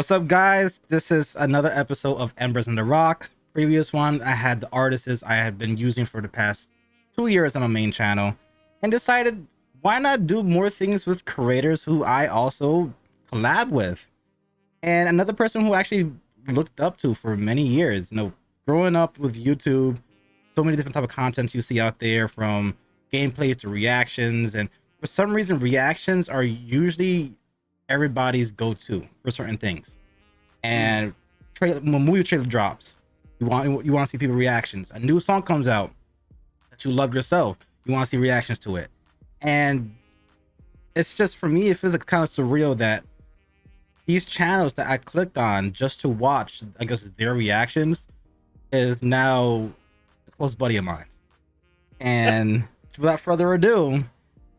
What's up, guys? This is another episode of Embers in the Rock. Previous one, I had the artists I had been using for the past 2 years on my main channel, and decided why not do more things with creators who I also collab with, and another person who I actually looked up to for many years. Growing up with YouTube, so many different type of contents you see out there, from gameplays to reactions, and for some reason, reactions are usually everybody's go-to for certain things. And when a movie trailer drops, you want to see people reactions. A new song comes out that you love yourself, you want to see reactions to it. And it's just, for me, it feels like kind of surreal that these channels that I clicked on just to watch, I guess, their reactions is now a close buddy of mine. And without further ado,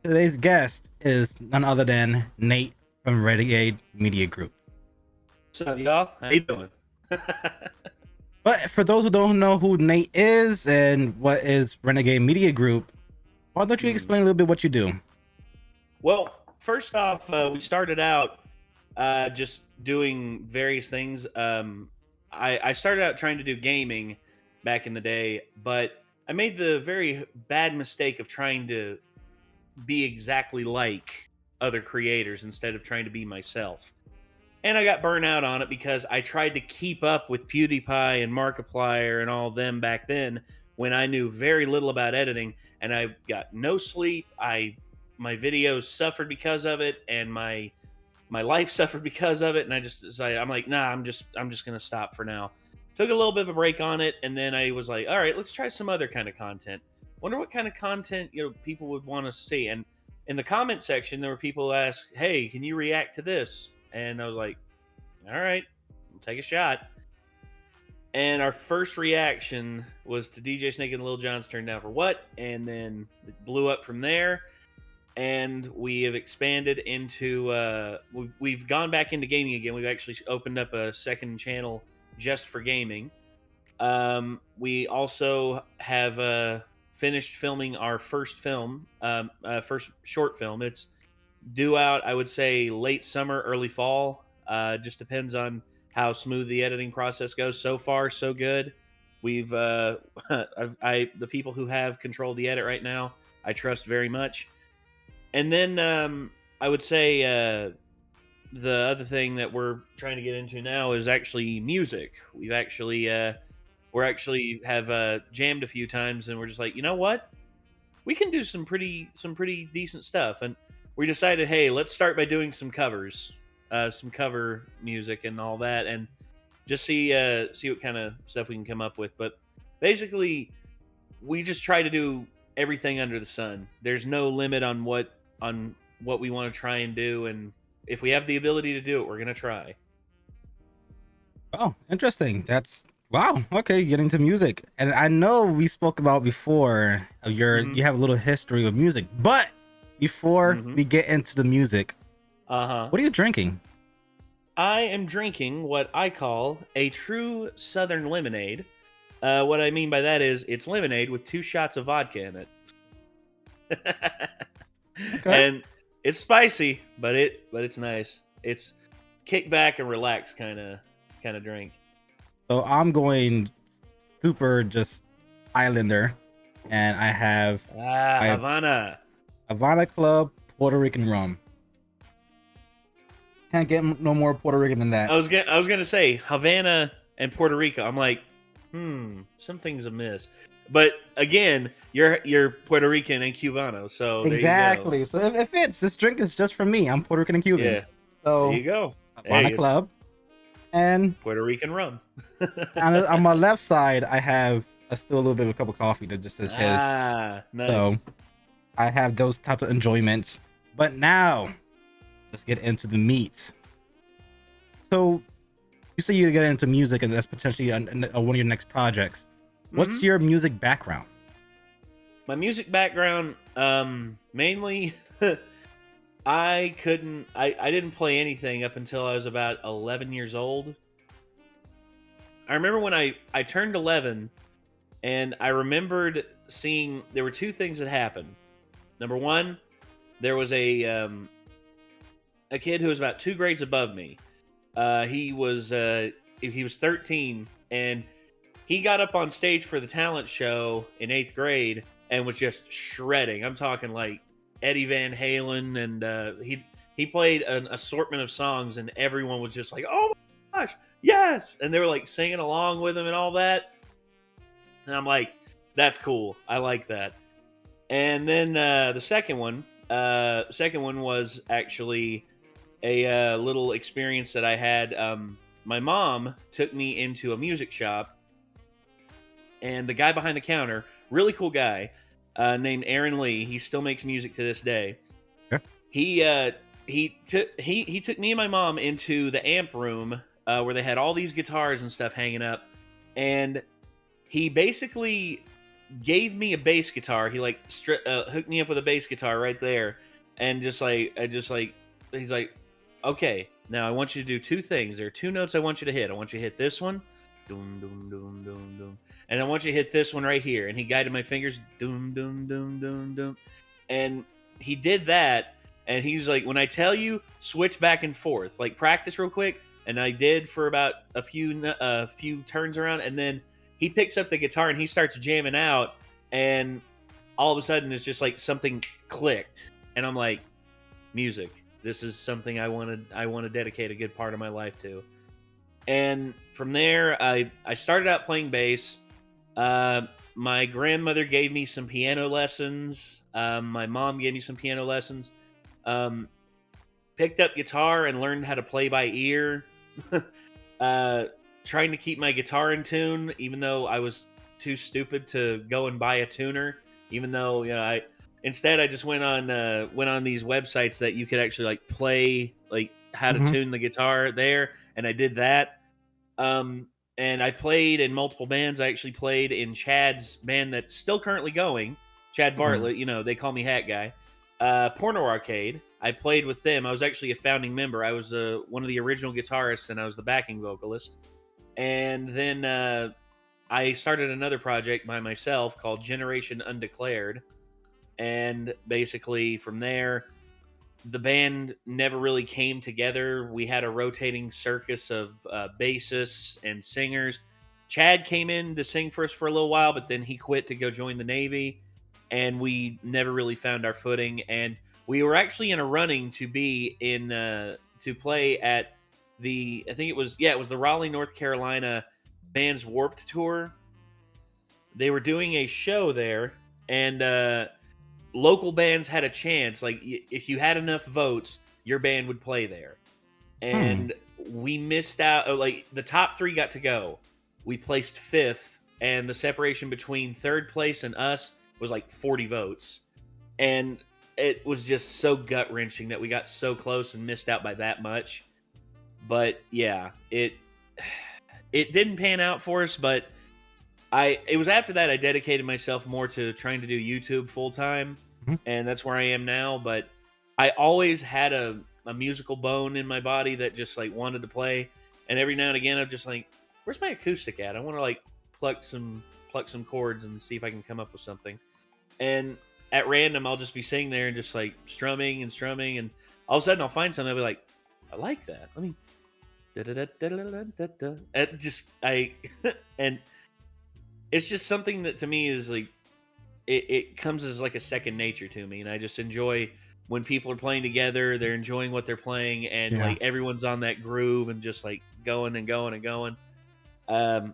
today's guest is none other than Nate from Renegade Media Group. What's up, y'all? How you doing? But for those who don't know who Nate is and what is Renegade Media Group, why don't you explain a little bit what you do? Well, first off, we started out just doing various things. I started out trying to do gaming back in the day, but I made the very bad mistake of trying to be exactly like other creators instead of trying to be myself. And I got burnt out on it because I tried to keep up with PewDiePie and Markiplier and all of them back then when I knew very little about editing, and I got no sleep. My videos suffered because of it, and my life suffered because of it, and I just decided, I'm like, nah, I'm just gonna stop for now. Took a little bit of a break on it, and then I was like, all right, let's try some other kind of content. Wonder what kind of content people would want to see. And in the comment section, there were people who asked, hey, can you react to this? And I was like, all right, I'll take a shot. And our first reaction was to DJ Snake and Lil Jon's Turn Down for What? And then it blew up from there. And we have expanded into, we've gone back into gaming again. We've actually opened up a second channel just for gaming. We also have finished filming our first film, first short film. It's due out, I would say, late summer, early fall. Just depends on how smooth the editing process goes. So far, so good. We've the people who have control of the edit right now, I trust very much. And then I would say the other thing that we're trying to get into now is actually music. We've actually have jammed a few times, and we're just like, you know what? We can do some pretty decent stuff. And we decided, hey, let's start by doing some covers, some cover music and all that, and just see what kind of stuff we can come up with. But basically, we just try to do everything under the sun. There's no limit on what we want to try and do, and if we have the ability to do it, we're gonna try. Oh, interesting. Wow. Okay, getting to music, and I know we spoke about before you have a little history with music, but before we get into the music, what are you drinking? I am drinking what I call a true Southern lemonade. What I mean by that is it's lemonade with 2 shots of vodka in it. Okay. And it's spicy, but it's nice. It's kick back and relax kind of drink. So I'm going super just Islander, and I have Havana Club Puerto Rican rum. Can't get no more Puerto Rican than that. I was gonna say Havana and Puerto Rico. I'm like, something's amiss. But again, you're Puerto Rican and Cubano, so exactly. So if it's this drink is just for me, I'm Puerto Rican and Cuban. Yeah. So there you go. Havana Club and Puerto Rican rum. on my left side, I have still a little bit of a cup of coffee that just says his. Nice. So I have those types of enjoyments. But now, let's get into the meat. So you say you get into music, and that's potentially one of your next projects. What's your music background? My music background, mainly, I didn't play anything up until I was about 11 years old. I remember when I turned 11, and I remembered seeing, there were 2 things that happened. Number one, there was a kid who was about 2 grades above me. He was 13, and he got up on stage for the talent show in 8th grade and was just shredding. I'm talking like Eddie Van Halen, and he played an assortment of songs, and everyone was just like, "Oh my gosh, yes!" And they were like singing along with him and all that. And I'm like, "That's cool. I like that." And then second one was actually a little experience that I had. My mom took me into a music shop, and the guy behind the counter, really cool guy, named Aaron Lee. He still makes music to this day. Okay. He took me and my mom into the amp room where they had all these guitars and stuff hanging up, and he basically gave me a bass guitar. He like hooked me up with a bass guitar right there, and he's like, "Okay, now I want you to do two things. There are two notes I want you to hit. I want you to hit this one, doom doom doom doom doom, and I want you to hit this one right here." And he guided my fingers, doom doom doom doom doom, and he did that. And he's like, "When I tell you, switch back and forth, like practice real quick." And I did for about a few turns around, and then he picks up the guitar and he starts jamming out, and all of a sudden it's just like something clicked, and I'm like, music. This is something I want to dedicate a good part of my life to. And from there, I started out playing bass. My grandmother gave me some piano lessons. My mom gave me some piano lessons. Picked up guitar and learned how to play by ear. Trying to keep my guitar in tune, even though I was too stupid to go and buy a tuner. Even though, you know, I just went on these websites that you could actually like play like how to tune the guitar there, and I did that. And I played in multiple bands. I actually played in Chad's band that's still currently going, Chad Bartlett. You know, they call me Hat Guy. Porno Arcade. I played with them. I was actually a founding member. I was one of the original guitarists, and I was the backing vocalist. And then I started another project by myself called Generation Undeclared. And basically from there, the band never really came together. We had a rotating circus of bassists and singers. Chad came in to sing for us for a little while, but then he quit to go join the Navy. And we never really found our footing. And we were actually in a running to be in to play at I think it was the Raleigh, North Carolina Bands Warped Tour. They were doing a show there, and local bands had a chance. Like if you had enough votes, your band would play there. And we missed out. Like the top three got to go. We placed fifth, and the separation between third place and us was like 40 votes. And it was just so gut wrenching that we got so close and missed out by that much. But yeah, it didn't pan out for us. But it was after that I dedicated myself more to trying to do YouTube full time, and that's where I am now. But I always had a musical bone in my body that just like wanted to play, and every now and again I'm just like, where's my acoustic at? I want to like pluck some chords and see if I can come up with something. And at random I'll just be sitting there and just like strumming, and all of a sudden I'll find something. I'll be like, I like that. Let me and just and it's just something that to me is like it comes as like a second nature to me, and I just enjoy when people are playing together. They're enjoying what they're playing, and like everyone's on that groove and just like going and going and going. But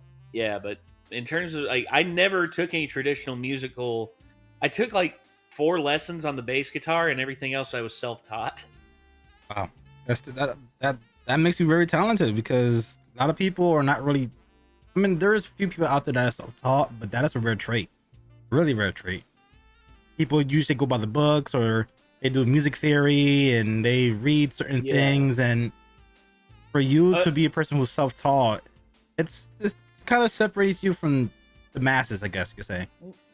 in terms of like, I never took any traditional musical. I took like 4 lessons on the bass guitar, and everything else I was self-taught. Wow, that makes you very talented, because a lot of people are not really. I mean, there's a few people out there that are self-taught, but that is a rare trait, really rare trait. People usually go by the books, or they do music theory and they read certain things. And for you to be a person who's self-taught, it kind of separates you from the masses, I guess you could say.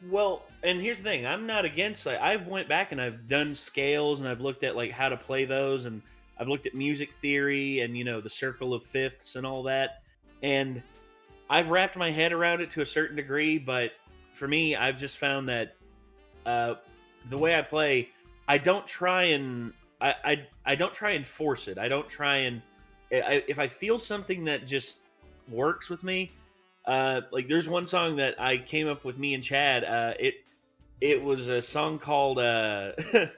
Well, and here's the thing: I'm not against. Like, I've went back and I've done scales, and I've looked at like how to play those, and I've looked at music theory, and the circle of fifths and all that, and I've wrapped my head around it to a certain degree. But for me, I've just found that the way I play, I don't try and I don't try and force it. I don't try and if I feel something that just works with me, like there's one song that I came up with me and Chad. It was a song called it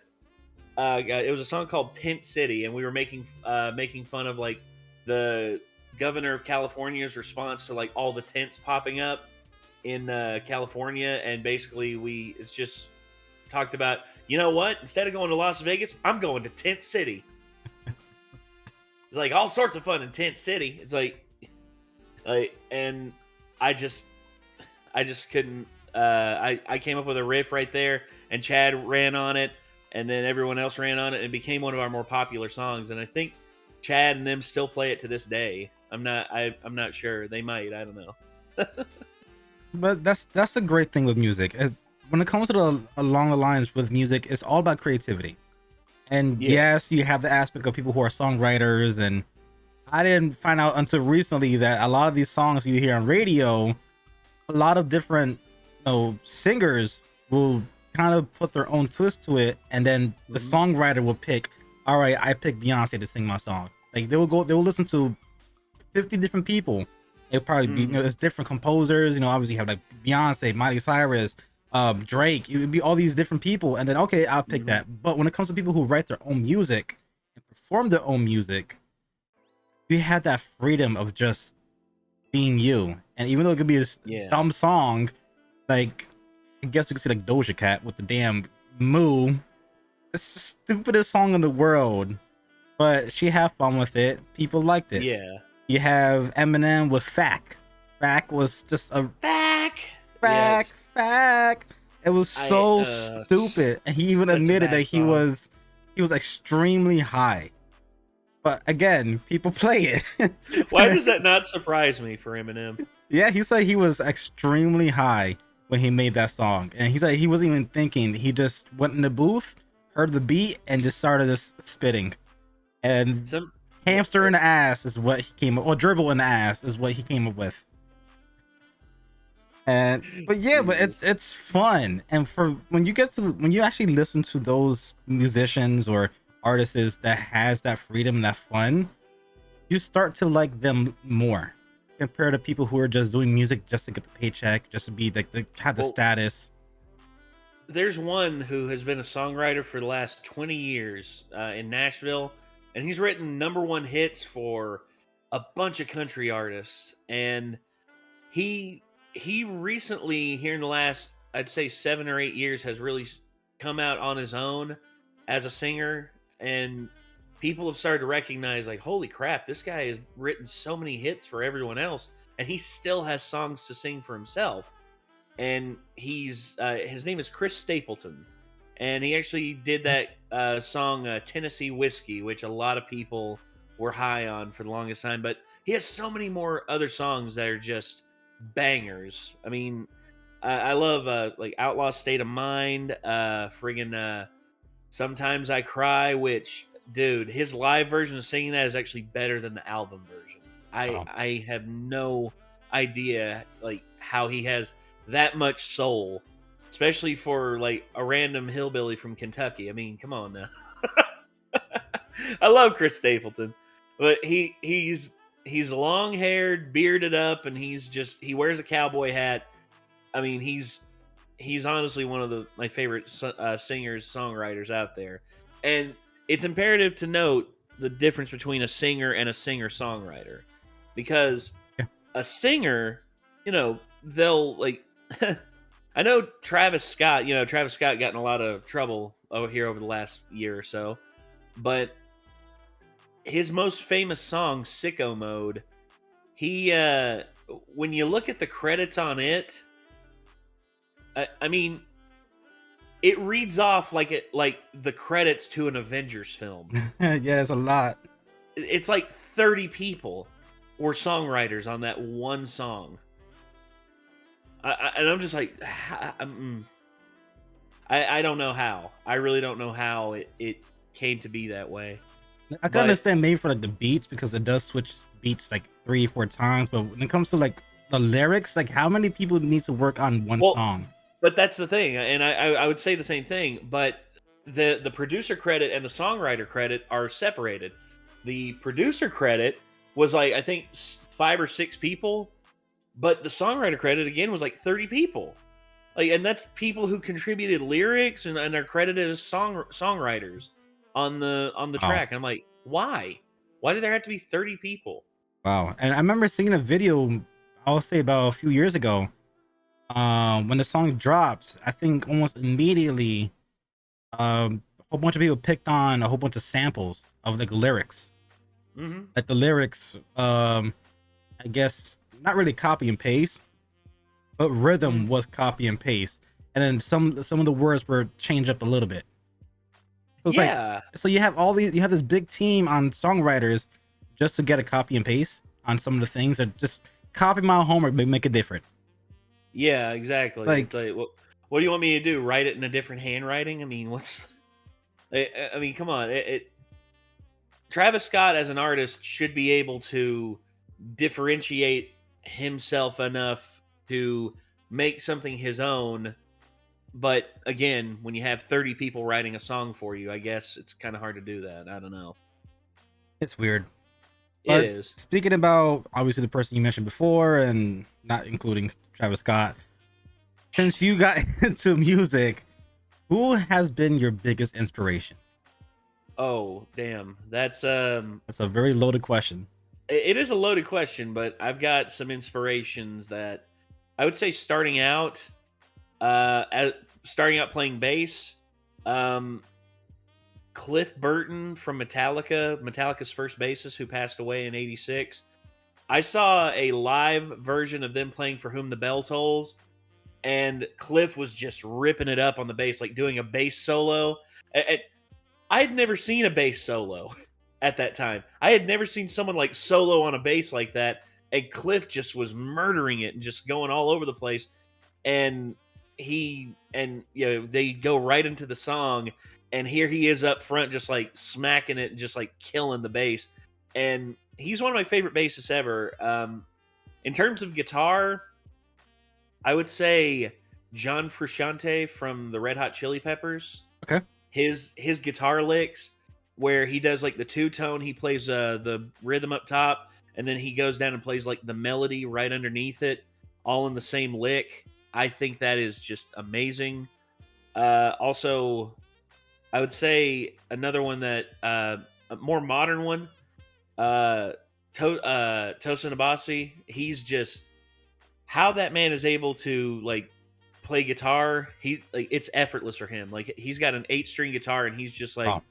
was a song called Tent City, and we were making fun of like the governor of California's response to like all the tents popping up in California, and basically it's just talked about, you know what? Instead of going to Las Vegas, I'm going to Tent City. It's like all sorts of fun in Tent City. It's like, and I just couldn't. I came up with a riff right there, and Chad ran on it, and then everyone else ran on it, and it became one of our more popular songs. And I think Chad and them still play it to this day. I'm not sure. They might. I don't know. But that's a great thing with music. As when it comes to along the lines with music, it's all about creativity. And yes, you have the aspect of people who are songwriters, and I didn't find out until recently that a lot of these songs you hear on radio, a lot of different singers will kind of put their own twist to it, and then the songwriter will pick, all right, I picked Beyonce to sing my song. Like they will listen to 50 different people. It'll probably be there's different composers, obviously you have like Beyonce, Miley Cyrus, Drake. It would be all these different people, and then okay, I'll pick that. But when it comes to people who write their own music and perform their own music, you have that freedom of just being you. And even though it could be a dumb song, like I guess you could see like Doja Cat with the damn Moo. It's the stupidest song in the world, but she had fun with it. People liked it. Yeah. You have Eminem with Fack. Fack was just a Fack. It was so stupid, and he even admitted that he was extremely high. But again, people play it. Why does that not surprise me for Eminem? Yeah, he said he was extremely high when he made that song, and he said he wasn't even thinking. He just went in the booth, heard the beat, and just started just spitting. And hamster in the ass is what he came up, or dribble in the ass is what he came up with. But it's fun. And for when you actually listen to those musicians or artists that has that freedom and that fun, you start to like them more compared to people who are just doing music just to get the paycheck, just to be like have the status. There's one who has been a songwriter for the last 20 years in Nashville, and he's written #1 hits for a bunch of country artists. And he recently, here in the last, I'd say 7 or 8 years, has really come out on his own as a singer, and people have started to recognize, like, holy crap, this guy has written so many hits for everyone else, and he still has songs to sing for himself. And his name is Chris Stapleton, and he actually did that song Tennessee Whiskey, which a lot of people were high on for the longest time. But he has so many more other songs that are just bangers. I mean, I love like Outlaw State of Mind, Sometimes I Cry, which, dude, his live version of singing that is actually better than the album version. I have no idea like how he has that much soul, especially for like a random hillbilly from Kentucky. I mean, come on now. I love Chris Stapleton, but he's long haired, bearded up, and he wears a cowboy hat. I mean, he's honestly one of my favorite singers, songwriters out there. And it's imperative to note the difference between a singer and a singer-songwriter, because a singer, they'll like, I know Travis Scott got in a lot of trouble over the last year or so, but his most famous song, Sicko Mode, he, when you look at the credits on it, I mean, it reads off like the credits to an Avengers film. Yeah, it's a lot. It's like 30 people were songwriters on that one song. And I'm just like, I don't know how. I really don't know how it came to be that way. I can understand maybe for like the beats, because it does switch beats like 3-4 times. But when it comes to like the lyrics, like how many people need to work on one song? But that's the thing, and I would say the same thing. But the producer credit and the songwriter credit are separated. the producer credit was like, I think 5 or 6 people, but the songwriter credit again was like 30 people. Like, and that's people who contributed lyrics and are credited as songwriters on the Wow. track. And I'm like, why? Why did there have to be 30 people? Wow. And I remember seeing a video, I'll say about a few years ago, when the song dropped. I think almost immediately, a whole bunch of people picked on a whole bunch of samples of like lyrics. Mm-hmm. Like the lyrics, I guess not really copy and paste, but rhythm Mm. was copy and paste, and then some of the words were changed up a little bit. So it's like, Yeah. so you have this big team on songwriters just to get a copy and paste on some of the things, or just copy my homework but make it different. Yeah, It's exactly. It's like, like, what do you want me to do? Write it in a different handwriting? I mean, I mean, come on. Travis Scott as an artist should be able to differentiate himself enough to make something his own. But again, when you have 30 people writing a song for you, I guess it's kind of hard to do that. I don't know. it's weird. It But is. speaking about obviously the person you mentioned before, and not including Travis Scott, since you got into music, who has been your biggest inspiration? Oh, damn. That's a very loaded question. It is a loaded question, but I've got some inspirations that I would say starting out playing bass. Um, Cliff Burton from Metallica's first bassist who passed away in '86. I saw a live version of them playing For Whom the Bell Tolls, and Cliff was just ripping it up on the bass, like doing a bass solo. I had never seen a bass solo at that time. I had never seen someone like solo on a bass like that, and Cliff just was murdering it and just going all over the place. And they go right into the song, and here he is up front just like smacking it and just like killing the bass. And he's one of my favorite bassists ever. In terms of guitar, I would say John Frusciante from the Red Hot Chili Peppers. Okay. His guitar licks, where he does like the two-tone, he plays the rhythm up top, and then he goes down and plays like the melody right underneath it, all in the same lick. I think that is just amazing. Also, I would say another one that a more modern one, Tosin Abasi. He's just, how that man is able to like play guitar. He, like, it's effortless for him. Like, he's got an 8-string guitar, and he's just like, Wow.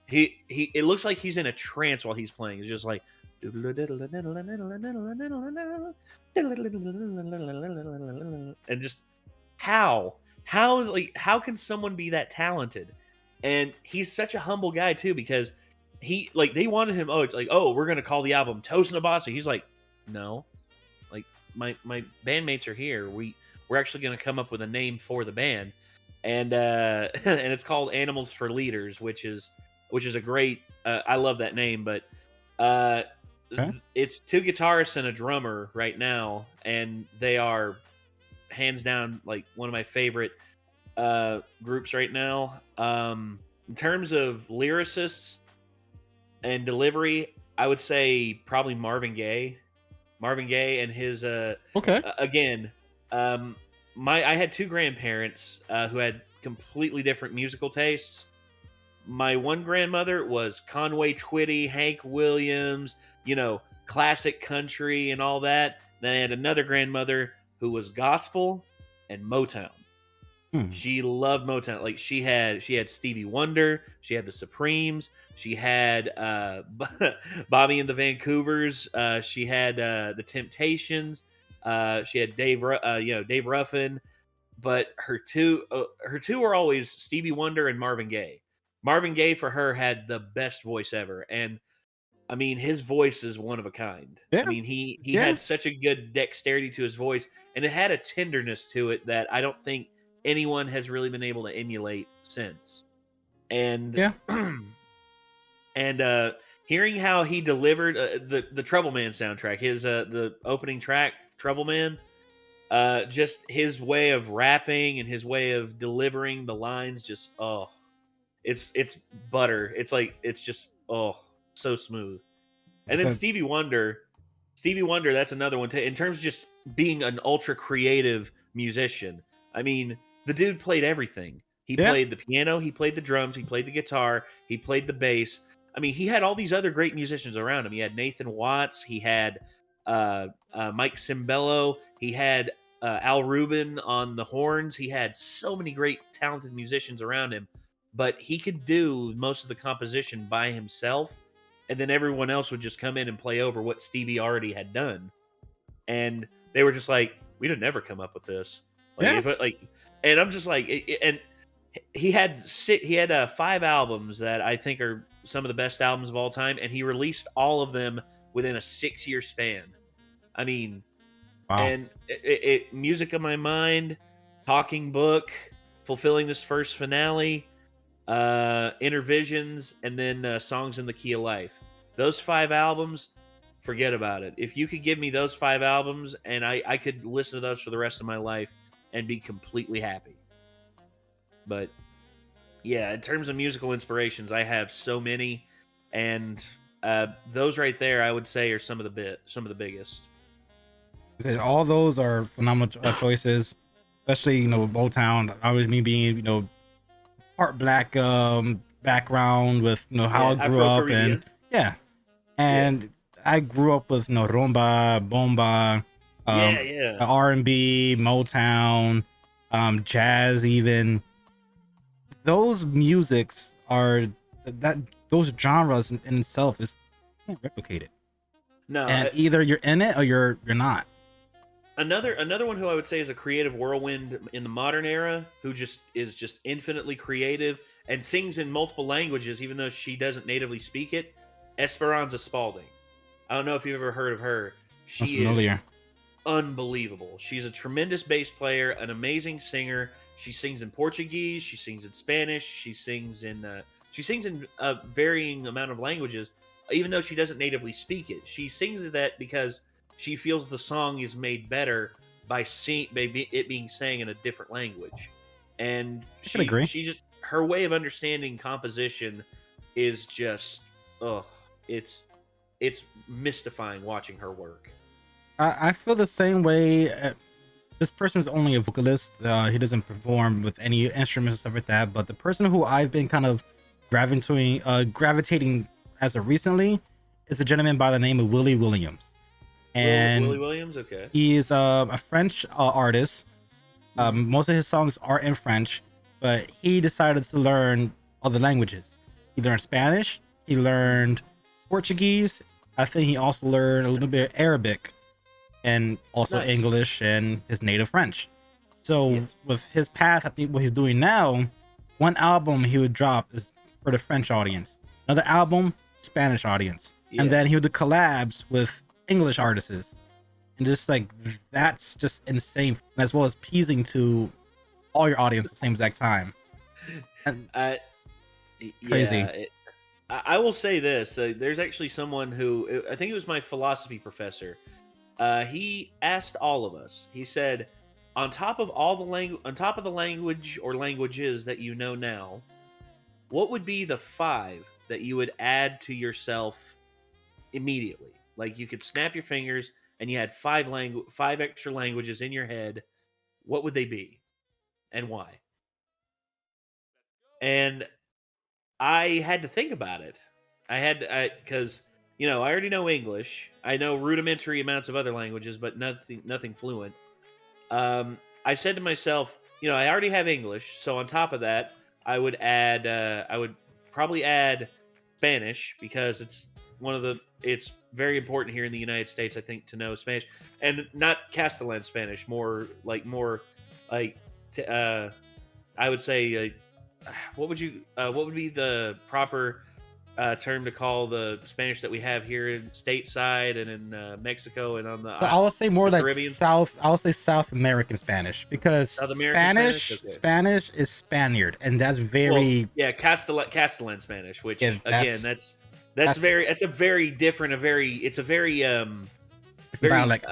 he it looks like he's in a trance while he's playing. It's just like, and just how is, like, how can someone be that talented? And he's such a humble guy too, because he, like, they wanted him, oh, it's like, oh, we're gonna call the album Tosin Abasi. He's like, no, like, my bandmates are here. We're actually gonna come up with a name for the band, and and it's called Animals for Leaders, which is a great, I love that name. But uh Okay. it's 2 guitarists and a drummer right now, and they are hands down like one of my favorite groups right now. In terms of lyricists and delivery, I would say probably Marvin Gaye and his Okay. again, um I had 2 grandparents who had completely different musical tastes. My one grandmother was Conway Twitty, Hank Williams, classic country and all that. Then I had another grandmother who was gospel and Motown. Hmm. She loved Motown. Like, she had Stevie Wonder, she had the Supremes, she had Bobby and the Vancouvers, she had the Temptations, she had Dave Ruffin. But her two were always Stevie Wonder and Marvin Gaye. Marvin Gaye for her had the best voice ever, and I mean, his voice is one of a kind. I Yeah. mean, he Yeah. had such a good dexterity to his voice, and it had a tenderness to it that I don't think anyone has really been able to emulate since. And Yeah. and hearing how he delivered the Trouble Man soundtrack, his the opening track, Trouble Man, just his way of rapping and his way of delivering the lines, just, oh, it's butter. It's like, it's just, oh, so smooth. And then So, Stevie Wonder, that's another one. In terms of just being an ultra creative musician, I mean, the dude played everything. He yeah, played the piano, he played the drums, he played the guitar, he played the bass. I mean, he had all these other great musicians around him. He had Nathan Watts, he had Mike Cimbello, he had Al Rubin on the horns. He had so many great, talented musicians around him, but he could do most of the composition by himself, and then everyone else would just come in and play over what Stevie already had done. And they were just like, "We didn't ever come up with this." Like, yeah. if it, like, and I'm just like, and he had five albums that I think are some of the best albums of all time, and he released all of them within a 6-year span. I mean, Wow. and Music of My Mind, Talking Book, Fulfilling This First Finale, Intervisions, and then Songs in the Key of Life. Those 5 albums, forget about it. If you could give me those 5 albums, and I could listen to those for the rest of my life and be completely happy. But yeah, in terms of musical inspirations, I have so many, and those right there, I would say, are some of the biggest. All those are phenomenal choices, especially Motown. Always me being part black background with how Yeah, I grew up, and Afro-Caribbean. yeah, Yeah, and I grew up with rumba, bomba, yeah, yeah. R&B, Motown, jazz. Even those musics are that those genres in itself is can't replicate it. No, And either you're in it or you're not. another one who I would say is a creative whirlwind in the modern era, who is just infinitely creative and sings in multiple languages, even though she doesn't natively speak it. Esperanza Spalding. I don't know if you've ever heard of her. That's She is familiar. unbelievable. She's a tremendous bass player, an amazing singer. She sings in Portuguese. She sings in Spanish. She sings in a varying amount of languages, even though she doesn't natively speak it. She sings that because she feels the song is made better by it being sang in a different language, and I can agree. she just her way of understanding composition is just it's mystifying watching her work. I feel the same way. This person's only a vocalist. He doesn't perform with any instruments and stuff like that. But the person who I've been kind of gravitating as of recently is a gentleman by the name of Willie Williams, Willie and Williams, okay. he is a French artist. Most of his songs are in French, but he decided to learn other languages. He learned Spanish. He learned Portuguese. I think he also learned a little bit of Arabic, and also Nice. English and his native French. So Yeah. with his path, I think what he's doing now, one album he would drop is for the French audience, another album Spanish audience, Yeah. and then he would do collabs with English artists, and just like that's just insane, as well as pleasing to all your audience at the same exact time. And crazy. Yeah. I will say this: there's actually someone who I think it was my philosophy professor. He asked all of us. He said, on top of the language or languages that you know now, what would be the 5 that you would add to yourself immediately? Like, you could snap your fingers and you had 5 extra languages in your head. What would they be, and why? And I had to think about it. Because I already know English. I know rudimentary amounts of other languages, but nothing fluent. I said to myself, I already have English, so on top of that, I would probably add Spanish, because it's very important here in the United States, I think, to know Spanish, and not Castellan Spanish, more like, I would say, what would be the proper term to call the Spanish that we have here in stateside and in Mexico and on So I would say more the like Caribbean? I would say South American Spanish, because South American Spanish? Okay. Spanish is Spaniard, and that's Well, very yeah, Castellan Spanish, which yeah, again, that's a very different, it's a very dialect.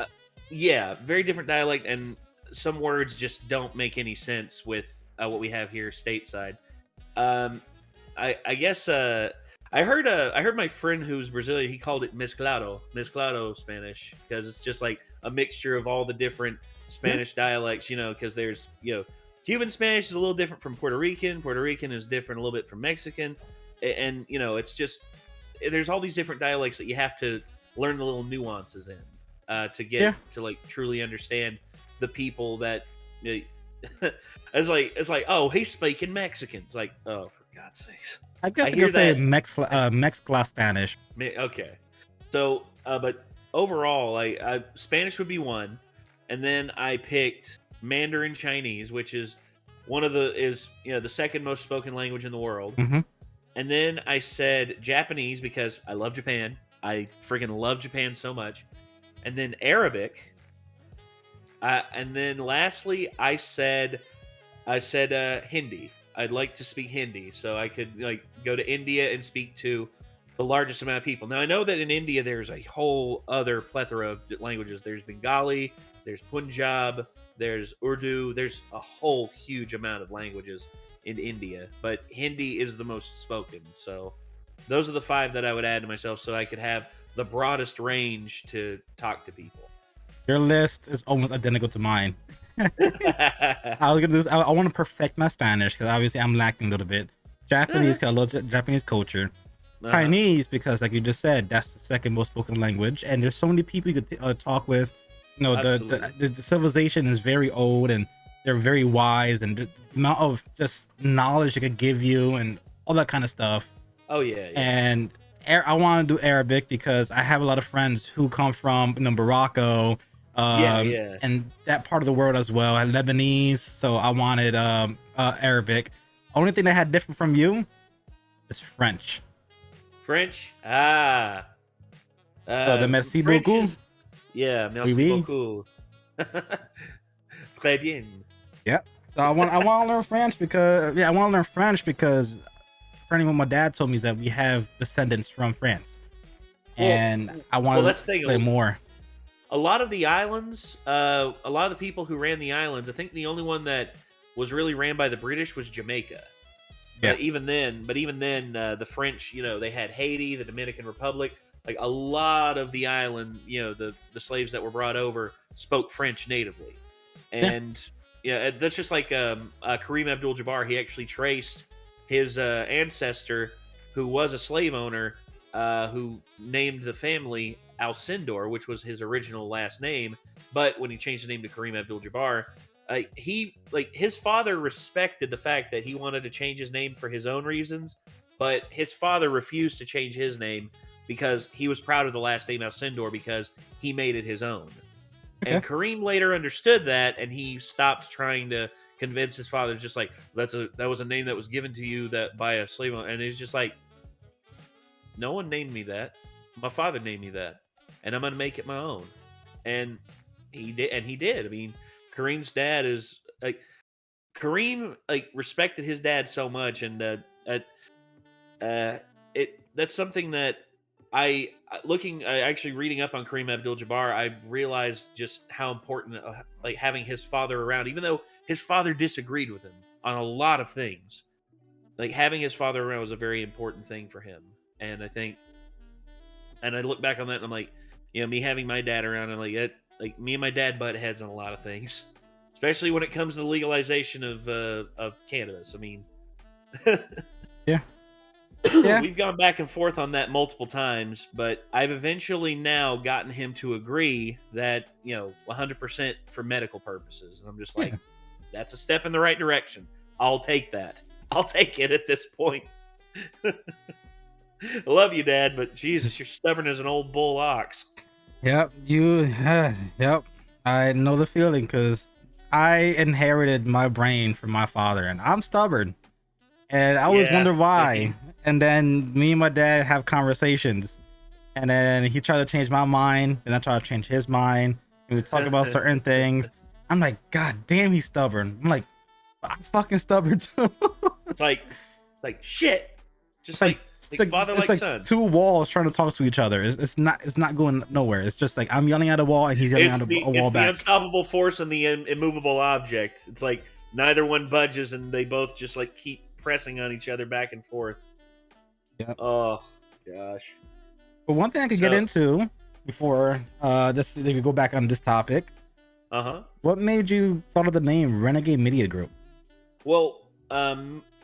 yeah, very different dialect, and some words just don't make any sense with what we have here stateside. Um, I guess I heard my friend who's Brazilian. He called it mezclado Spanish, because it's just like a mixture of all the different Yeah. Spanish dialects. Because there's Cuban Spanish is a little different from Puerto Rican. Puerto Rican is different a little bit from Mexican, and it's just there's all these different dialects that you have to learn the little nuances in to get Yeah. to like truly understand the people that. It's like, oh, he's speaking Mexican. It's like, oh, for God's sakes. I guess I I hear could say that. Mexcla Spanish. Okay. So, but overall, Spanish would be one, and then I picked Mandarin Chinese, which is the second most spoken language in the world. Hmm. And then I said Japanese because I love Japan. I freaking love Japan so much. And then Arabic. And then lastly, I said Hindi. I'd like to speak Hindi, so I could like go to India and speak to the largest amount of people. Now I know that in India there's a whole other plethora of languages. There's Bengali, there's Punjab, there's Urdu. There's a whole huge amount of languages in India, but Hindi is the most spoken. So those are the 5 that I would add to myself, so I could have the broadest range to talk to people. Your list is almost identical to mine. I was gonna do. I want to perfect my Spanish because obviously I'm lacking a little bit. Japanese, because I love Japanese culture. Chinese, because like you just said, that's the second most spoken language, and there's so many people you could talk with. The civilization is very old, and they're very wise, and the amount of just knowledge it could give you, and all that kind of stuff. Oh yeah. And I want to do Arabic because I have a lot of friends who come from Morocco, and that part of the world as well. And Lebanese, so I wanted Arabic. Only thing that had different from you is French. French? The merci French beaucoup. Merci Oui, oui. beaucoup. Très bien. Yeah. So I want to learn French because apparently what my dad told me is that we have descendants from France, and I want to play more. A lot of the islands, a lot of the people who ran the islands, I think the only one that was really ran by the British was Jamaica. Yeah. But even then, the French, they had Haiti, the Dominican Republic. Like a lot of the island, the slaves that were brought over spoke French natively, and that's just like Kareem Abdul-Jabbar. He actually traced his ancestor, who was a slave owner, who named the family Alcindor, which was his original last name. But when he changed the name to Kareem Abdul-Jabbar, his father respected the fact that he wanted to change his name for his own reasons, but his father refused to change his name because he was proud of the last name Alcindor because he made it his own. Okay. And Kareem later understood that, and he stopped trying to convince his father. Just like, that was a name that was given to you that by a slave owner. And he's just like, no one named me that. My father named me that, and I'm gonna make it my own. And he did. I mean, Kareem's dad is like, Kareem respected his dad so much, and that's something that actually reading up on Kareem Abdul-Jabbar, I realized just how important having his father around, even though his father disagreed with him on a lot of things, having his father around was a very important thing for him. And I look back on that and I'm like, me having my dad around, and me and my dad butt heads on a lot of things, especially when it comes to the legalization of cannabis. I mean, yeah. We've gone back and forth on that multiple times, but I've eventually now gotten him to agree that 100% for medical purposes, and I'm just like, that's a step in the right direction. I'll take that. I'll take it at this point. I love you, Dad, but Jesus, you're stubborn as an old bull ox. Yep, yep. I know the feeling because I inherited my brain from my father, and I'm stubborn. And I always wonder why. And then me and my dad have conversations, and then he tried to change my mind, and I try to change his mind, and we talk about certain things. I'm like, God damn, he's stubborn. I'm like, I'm fucking stubborn too. It's like shit. Just like father, like son. Two walls trying to talk to each other. It's not going nowhere. It's just like I'm yelling at a wall and he's yelling at a wall back. It's the unstoppable force and the immovable object. It's like neither one budges and they both just keep pressing on each other back and forth. Yeah. Oh gosh. But one thing I could get So, into before this, if we go back on this topic, uh-huh. what made you thought of the name Renegade Media Group? Well,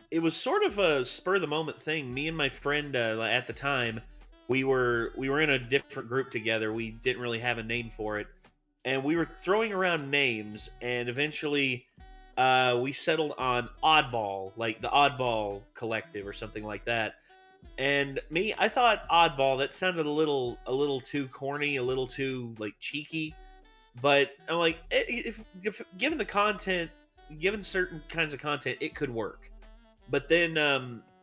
it was sort of a spur of the moment thing. Me and my friend at the time, we were in a different group together. We didn't really have a name for it, and we were throwing around names, and eventually, we settled on Oddball, like the Oddball Collective or something like that. And me, I thought Oddball, that sounded a little too corny, a little too like cheeky. But I'm like, if given the content, given certain kinds of content, it could work. But then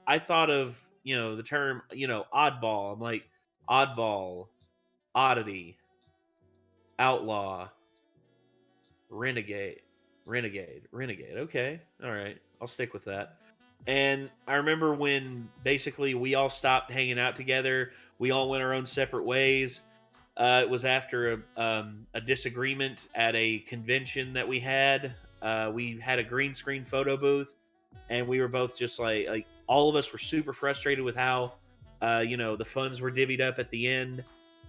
I thought of the term oddball. I'm like oddball, oddity, outlaw, renegade, renegade. Okay, all right, I'll stick with that. And I remember when basically we all stopped hanging out together. We all went our own separate ways. It was after a disagreement at a convention that we had. We had a green screen photo booth, and we were both just like all of us were super frustrated with how the funds were divvied up at the end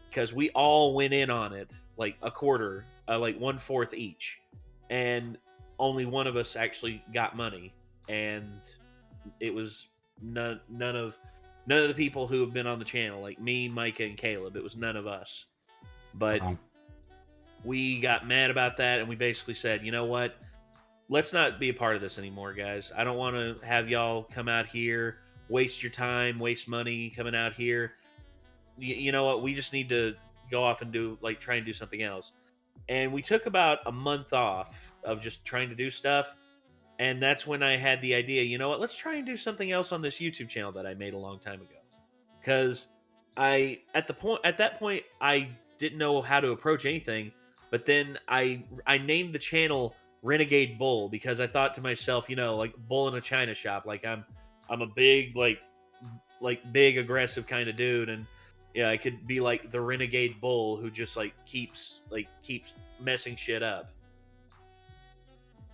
because we all went in on it like a quarter, like 1/4 each, and only one of us actually got money, and it was none of the people who have been on the channel, like me, Micah, and Caleb. It was none of us. But Um, we got mad about that, and we basically said, you know what? Let's not be a part of this anymore, guys. I don't want to have y'all come out here, waste your time, waste money coming out here. You know what? We just need to go off and try and do something else. And we took about a month off of just trying to do stuff. And that's when I had the idea, you know what? Let's try and do something else on this YouTube channel that I made a long time ago. Because at that point I didn't know how to approach anything, but then I named the channel Renegade Bull because I thought to myself, like bull in a china shop, like I'm a big big aggressive kind of dude, and yeah, I could be like the Renegade Bull who just keeps messing shit up.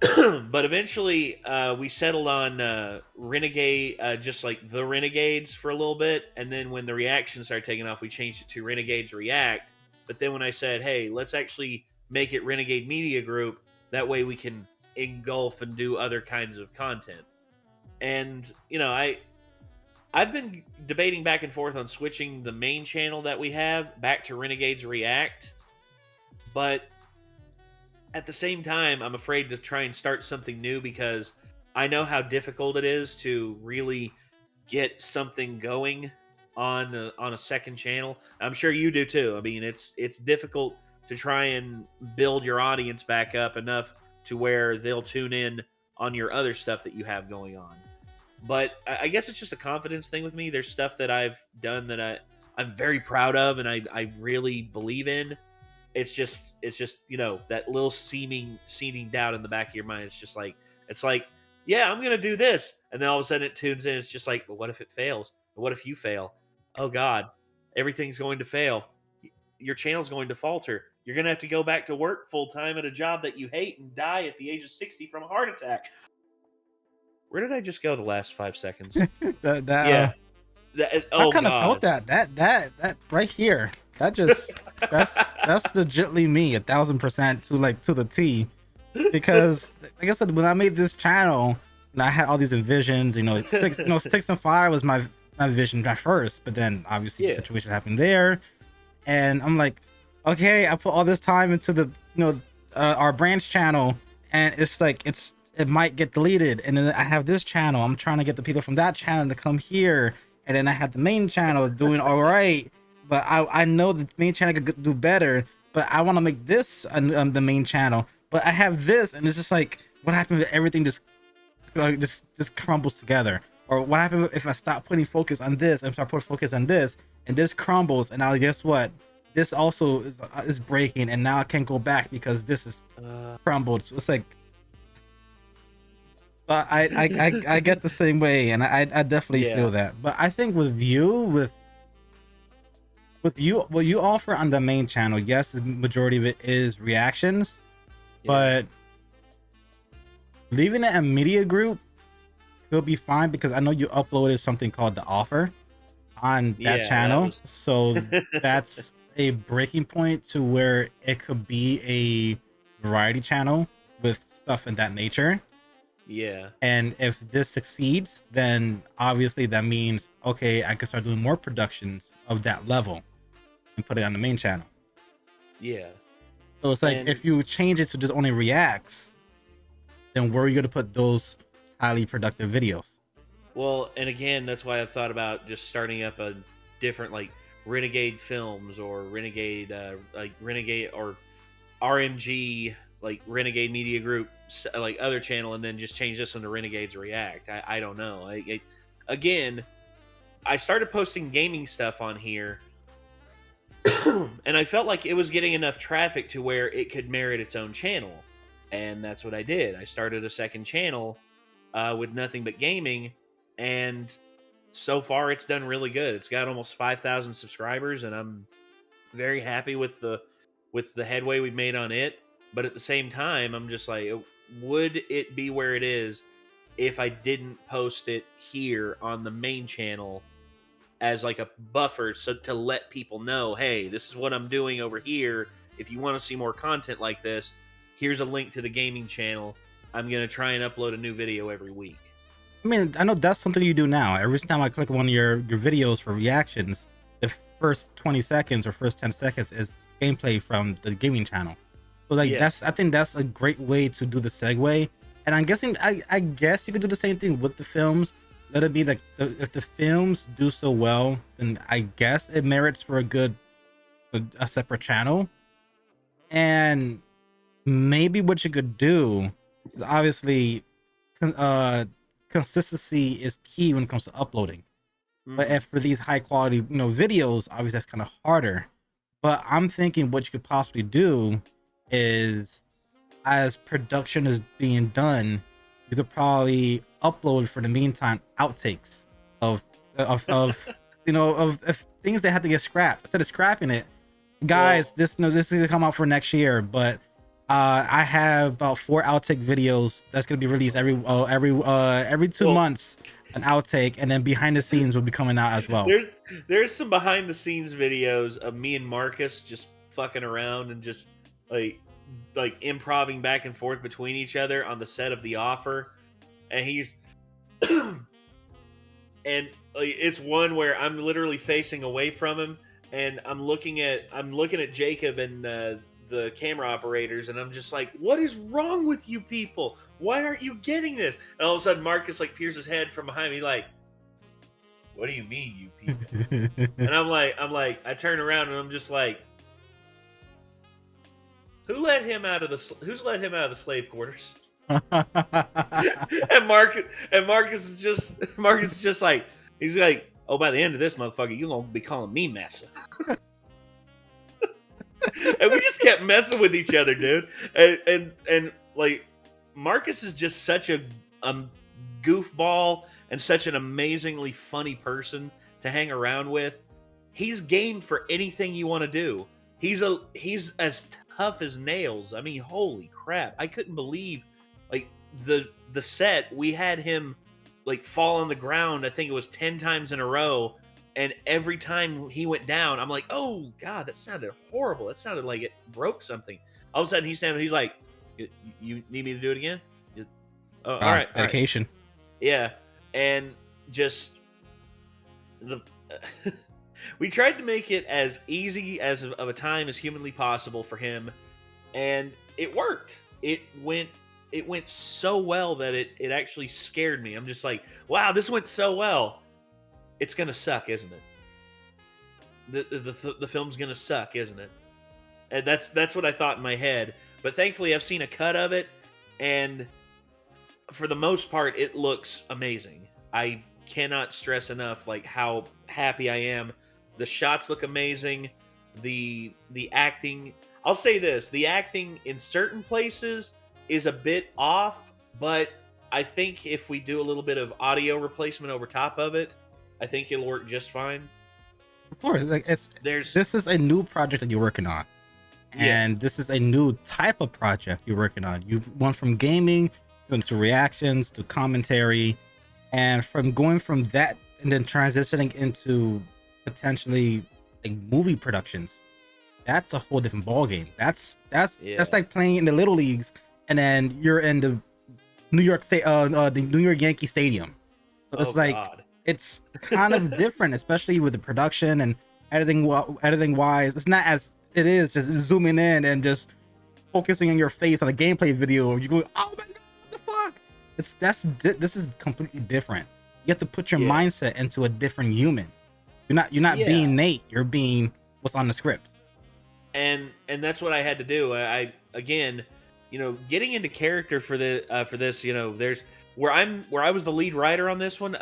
But eventually, we settled on Renegade, just like the Renegades for a little bit, and then when the reaction started taking off, we changed it to Renegades React. But then when I said, "Hey, let's actually make it Renegade Media Group," that way we can engulf and do other kinds of content. And I've been debating back and forth on switching the main channel that we have back to Renegades React, but at the same time, I'm afraid to try and start something new because I know how difficult it is to really get something going on a second channel. I'm sure you do too. I mean, it's difficult to try and build your audience back up enough to where they'll tune in on your other stuff that you have going on. But I guess it's just a confidence thing with me. There's stuff that I've done that I'm very proud of and I really believe in. It's just that little seeming doubt in the back of your mind. It's like yeah, I'm gonna do this, and then all of a sudden it tunes in. It's just like, but what if it fails? What if you fail? Oh God, everything's going to fail. Your channel's going to falter. You're gonna have to go back to work full time at a job that you hate and die at the age of 60 from a heart attack. Where did I just go the last 5 seconds? that Yeah. I Oh kind of felt God. that right here. That just that's legitly me 1,000% to the T. Because like I said, when I made this channel, I had all these visions. Sticks and Fire was my vision at first, but then obviously the Yeah. situation happened there, and I'm like, okay, I put all this time into the our branch channel, and it's like it might get deleted, and then I have this channel. I'm trying to get the people from that channel to come here, and then I have the main channel doing all right, but I know the main channel could do better, but I want to make this the main channel, but I have this, and it's just like, what happened if everything just crumbles together? Or what happened if I stop putting focus on this and start putting focus on this, and this crumbles, and now guess what? This also is breaking, and now I can't go back because this is crumbled. So it's like, but I get the same way, and I definitely Yeah. feel that. But I think with you, what you offer on the main channel, yes, the majority of it is reactions, Yeah. but leaving it a media group will be fine because I know you uploaded something called The Offer. on that Yeah, that channel. was. So that's a breaking point to where it could be a variety channel with stuff in that nature. Yeah. And if this succeeds, then obviously that means, okay, I can start doing more productions of that level and put it on the main channel. Yeah. So it's like, And if you change it to just only reacts, then where are you going to put those highly productive videos? well, and again, that's why I've thought about just starting up a different like Renegade Films or Renegade like Renegade or RMG like Renegade Media Group like other channel, and then just change this one to Renegades React. I don't know. Again, I started posting gaming stuff on here, and I felt like it was getting enough traffic to where it could merit its own channel, and that's what I did. I started a second channel with nothing but gaming, and so far it's done really good. It's got almost 5,000 subscribers, and I'm very happy with the headway we've made on it. But at the same time, I'm just like, would it be where it is if I didn't post it here on the main channel as like a buffer, so to let people know, hey, this is what I'm doing over here. If you want to see more content like this, here's a link to the gaming channel. I'm gonna try and upload a new video every week. I mean, I know that's something you do now. Every time I click one of your videos for reactions, the first 20 seconds or first 10 seconds is gameplay from the gaming channel. So like, Yeah. I think that's a great way to do the segue. And I'm guessing, I guess you could do the same thing with the films. Let it be like, if the films do so well, then I guess it merits for a separate channel. And maybe what you could do is, obviously, uh consistency is key when it comes to uploading. But Mm-hmm. if for these high quality, videos, obviously that's kind of harder. But I'm thinking what you could possibly do is, as production is being done, you could probably upload for the meantime outtakes of of of things that had to get scrapped. Instead of scrapping it, guys, Well, this is gonna come out for next year, but I have about 4 outtake videos that's gonna be released every two well, months, an outtake, and then behind the scenes will be coming out as well. there's some behind the scenes videos of me and Marcus just fucking around and just like improving back and forth between each other on the set of The Offer, and he's and like, it's one where I'm literally facing away from him, and I'm looking at Jacob and the camera operators, and I'm just like, what is wrong with you people? Why aren't you getting this? And all of a sudden, Marcus like peers his head from behind me, like, what do you mean, you people? And I turn around and I'm just like, who's let him out of the slave quarters? And Marcus is just like, he's like, oh, by the end of this motherfucker, you're gonna be calling me massa. And we just kept messing with each other, dude. And like, Marcus is just such a goofball and such an amazingly funny person to hang around with. He's game for anything you want to do. He's as tough as nails. I mean, holy crap! I couldn't believe like the set we had him like fall on the ground. I think it was 10 times in a row, and every time he went down, I'm like, oh god, that sounded horrible. That sounded like it broke something. All of a sudden, he's like, you need me to do it again? Oh, all Wow, right, all right, dedication. yeah, and just the. We tried to make it as easy as of a time as humanly possible for him, and it worked. It went so well that it actually scared me. I'm just like, wow, this went so well. It's gonna suck, isn't it? The film's gonna suck, isn't it? And that's what I thought in my head. But thankfully, I've seen a cut of it, and for the most part, it looks amazing. I cannot stress enough like how happy I am. The shots look amazing. The acting, I'll say this, the acting in certain places is a bit off, but I think if we do a little bit of audio replacement over top of it, I think it'll work just fine. Of course, like, There's this is a new project that you're working on, yeah. and this is a new type of project you're working on. You've went from gaming into reactions to commentary, and from going from that and then transitioning into potentially like movie productions, that's a whole different ball game. That's Yeah. like playing in the little leagues, and then you're in the New York State, the New York Yankee Stadium. So Oh it's like God. it's kind of different, especially with the production and editing wise. It's not as it is just zooming in and just focusing on your face on a gameplay video. You go, oh my god, what the fuck? This is completely different. You have to put your Yeah. mindset into a different human. You're not Yeah. being Nate. You're being what's on the script. And that's what I had to do. I again, getting into character for this, there's where I was the lead writer on this one.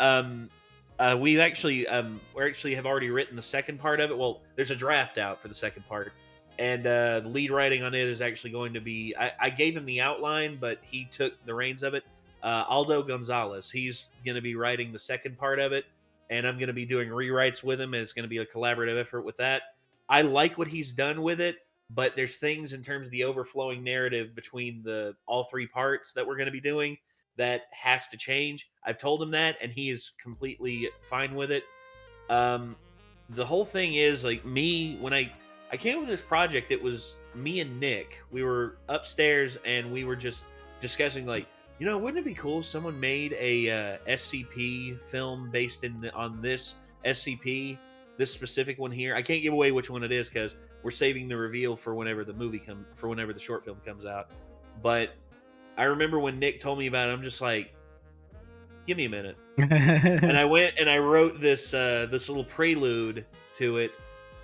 We actually have already written the second part of it. Well, there's a draft out for the second part, and the lead writing on it is actually going to be. I gave him the outline, but he took the reins of it. Aldo Gonzalez, he's going to be writing the second part of it, and I'm going to be doing rewrites with him, and it's going to be a collaborative effort with that. I like what he's done with it, but there's things in terms of the overflowing narrative between the all three parts that we're going to be doing that has to change. I've told him that, and he is completely fine with it. Um, the whole thing is like me when I came up with this project. It was me and Nick. We were upstairs and we were just discussing like, wouldn't it be cool if someone made a SCP film based on this SCP, this specific one here. I can't give away which one it is because we're saving the reveal for whenever whenever the short film comes out. But I remember when Nick told me about it, I'm just like, give me a minute. And I went and I wrote this little prelude to it,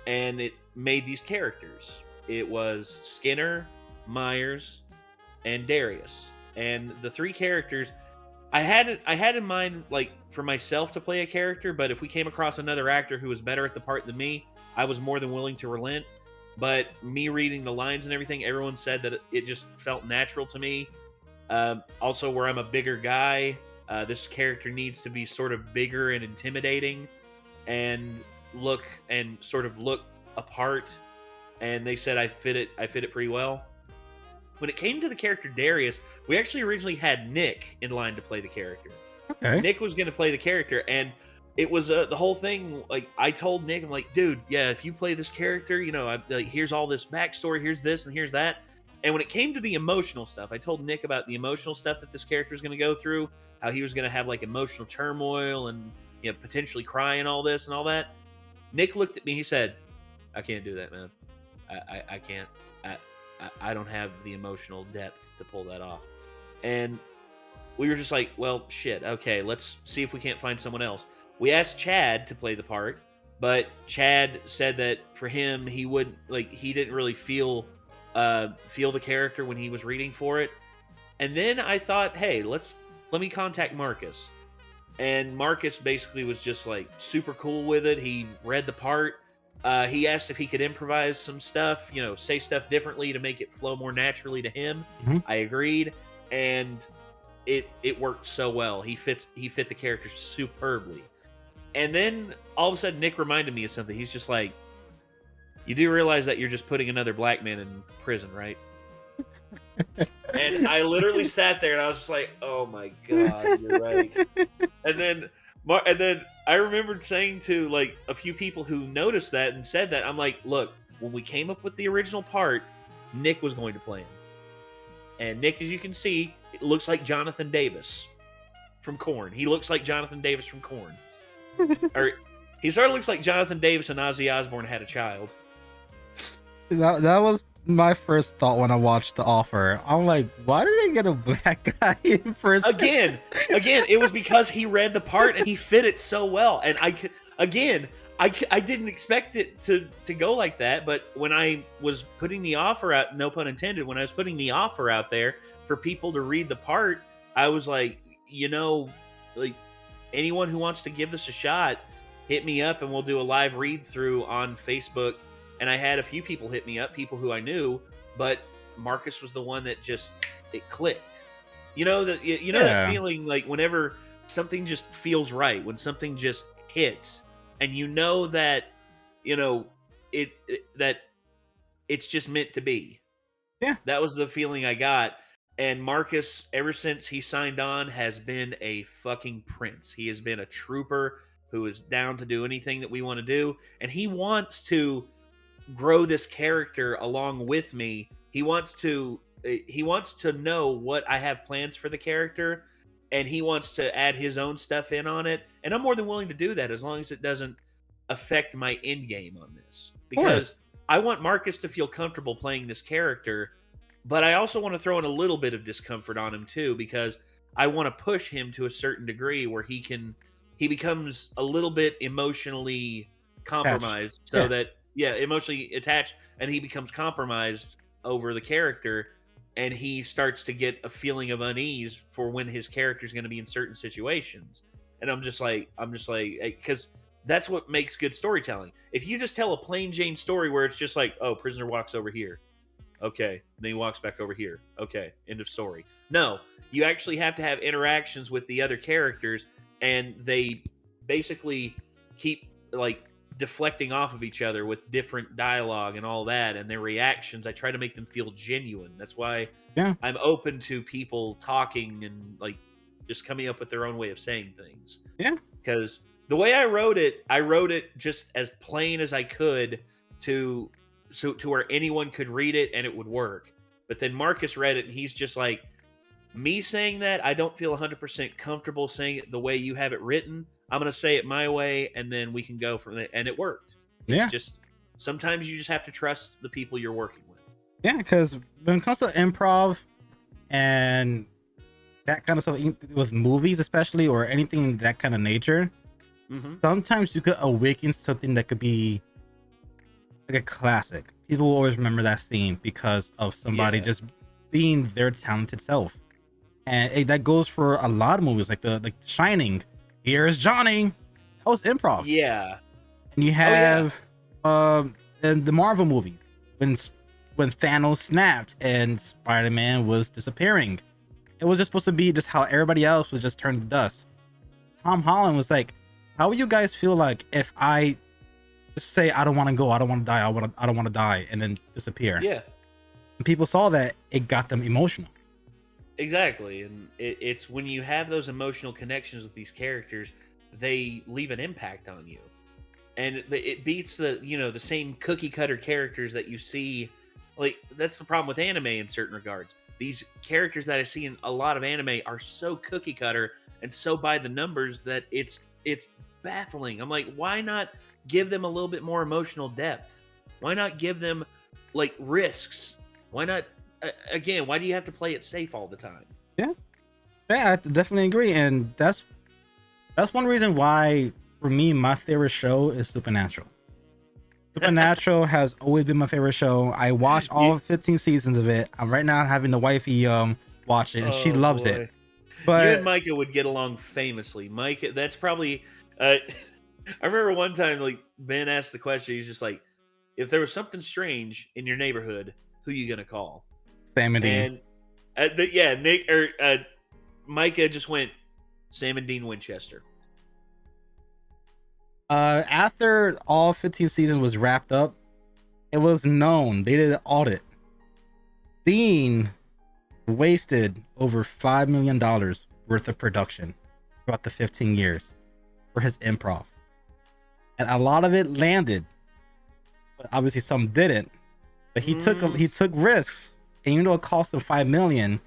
and it made these characters. It was Skinner, Myers, and Darius. And the three characters I had in mind like for myself to play a character, but if we came across another actor who was better at the part than me, I was more than willing to relent. But me reading the lines and everything, everyone said that it just felt natural to me. Also, where I'm a bigger guy, this character needs to be sort of bigger and intimidating, and look apart. And they said I fit it pretty well. When it came to the character Darius, we actually originally had Nick in line to play the character. Okay. Nick was going to play the character, and it was the whole thing. Like I told Nick, I'm like, dude, yeah, if you play this character, here's all this backstory, here's this and here's that. And when it came to the emotional stuff, I told Nick about the emotional stuff that this character was going to go through, how he was going to have like emotional turmoil and potentially cry and all this and all that. Nick looked at me, he said, I can't do that, man. I can't. I don't have the emotional depth to pull that off. And we were just like, well, shit, okay, let's see if we can't find someone else. We asked Chad to play the part, but Chad said that for him, he didn't really feel the character when he was reading for it. And then I thought, hey, let me contact Marcus. And Marcus basically was just like super cool with it. He read the part. He asked if he could improvise some stuff, say stuff differently to make it flow more naturally to him. Mm-hmm. I agreed, and it worked so well. He fit the character superbly. And then all of a sudden, Nick reminded me of something. He's just like, "You do realize that you're just putting another black man in prison, right?" And I literally sat there and I was just like, "Oh my god, you're right." And then I remembered saying to like a few people who noticed that and said that, I'm like, look, when we came up with the original part, Nick was going to play him. And Nick, as you can see, it looks like Jonathan Davis from Korn. He looks like Jonathan Davis from Korn. Or he sort of looks like Jonathan Davis and Ozzy Osbourne had a child. That was my first thought when I watched the offer. I'm like, why did they get a black guy in first? Again, it was because he read the part and he fit it so well. And I didn't expect it to go like that. But when I was putting the offer out, no pun intended, when I was putting the offer out there for people to read the part, I was like, like anyone who wants to give this a shot, hit me up and we'll do a live read through on Facebook. And I had a few people hit me up, people who I knew, but Marcus was the one that just it clicked. That feeling like whenever something just feels right, when something just hits, and that that it's just meant to be. Yeah, that was the feeling I got. And Marcus, ever since he signed on, has been a fucking prince. He has been a trooper. who is down to do anything that we want to do, and he wants to grow this character along with me. He wants to know what I have plans for the character, and he wants to add his own stuff in on it. And I'm more than willing to do that as long as it doesn't affect my end game on this. Because I want Marcus to feel comfortable playing this character, but I also want to throw in a little bit of discomfort on him too, because I want to push him to a certain degree where he becomes a little bit emotionally compromised, so that emotionally attached, and he becomes compromised over the character, and he starts to get a feeling of unease for when his character is going to be in certain situations. And I'm just like, because that's what makes good storytelling. If you just tell a plain Jane story where it's just like, oh, prisoner walks over here, okay, then he walks back over here, okay, end of story. No, you actually have to have interactions with the other characters, and they basically keep like deflecting off of each other with different dialogue and all that, and their reactions. I try to make them feel genuine. That's why I'm open to people talking and like just coming up with their own way of saying things. Yeah, because the way I wrote it just as plain as I could to where anyone could read it and it would work. But then Marcus read it and he's just like, me saying that, I don't feel 100% comfortable saying it the way you have it written. I'm going to say it my way, and then we can go from there. And it worked. It's just, sometimes you just have to trust the people you're working with. Yeah, because when it comes to improv and that kind of stuff, with movies especially, or anything that kind of nature, sometimes you could awaken something that could be like a classic. People will always remember that scene because of somebody just being their talented self. And that goes for a lot of movies, like the Shining. Here's Johnny. That was improv. Yeah. And you have in the Marvel movies when Thanos snapped and Spider-Man was disappearing. It was just supposed to be just how everybody else was just turned to dust. Tom Holland was like, how would you guys feel like if I just say I don't want to go, I don't want to die, I don't want to die, and then disappear? Yeah. And people saw that, it got them emotional. Exactly. And it's when you have those emotional connections with these characters, they leave an impact on you. And it beats the same cookie cutter characters that you see. Like, that's the problem with anime in certain regards. These characters that I see in a lot of anime are so cookie cutter and so by the numbers that it's baffling. I'm like, why not give them a little bit more emotional depth? Why not give them like risks? Why not? Again, why do you have to play it safe all the time? Yeah, I definitely agree, and that's one reason why, for me, my favorite show is Supernatural. Supernatural has always been my favorite show. I watched all 15 seasons of it. I'm right now having the wifey watch it, and she loves it. But you and Micah would get along famously. Micah, that's probably. I remember one time, like Ben asked the question. He's just like, "If there was something strange in your neighborhood, who you gonna call?" Sam and Dean. And Nick or Micah just went Sam and Dean Winchester. After all 15 seasons was wrapped up, it was known, they did an audit. Dean wasted over $5 million worth of production throughout the 15 years for his improv. And a lot of it landed, but obviously some didn't. But he took risks. And even though it cost him $5 million,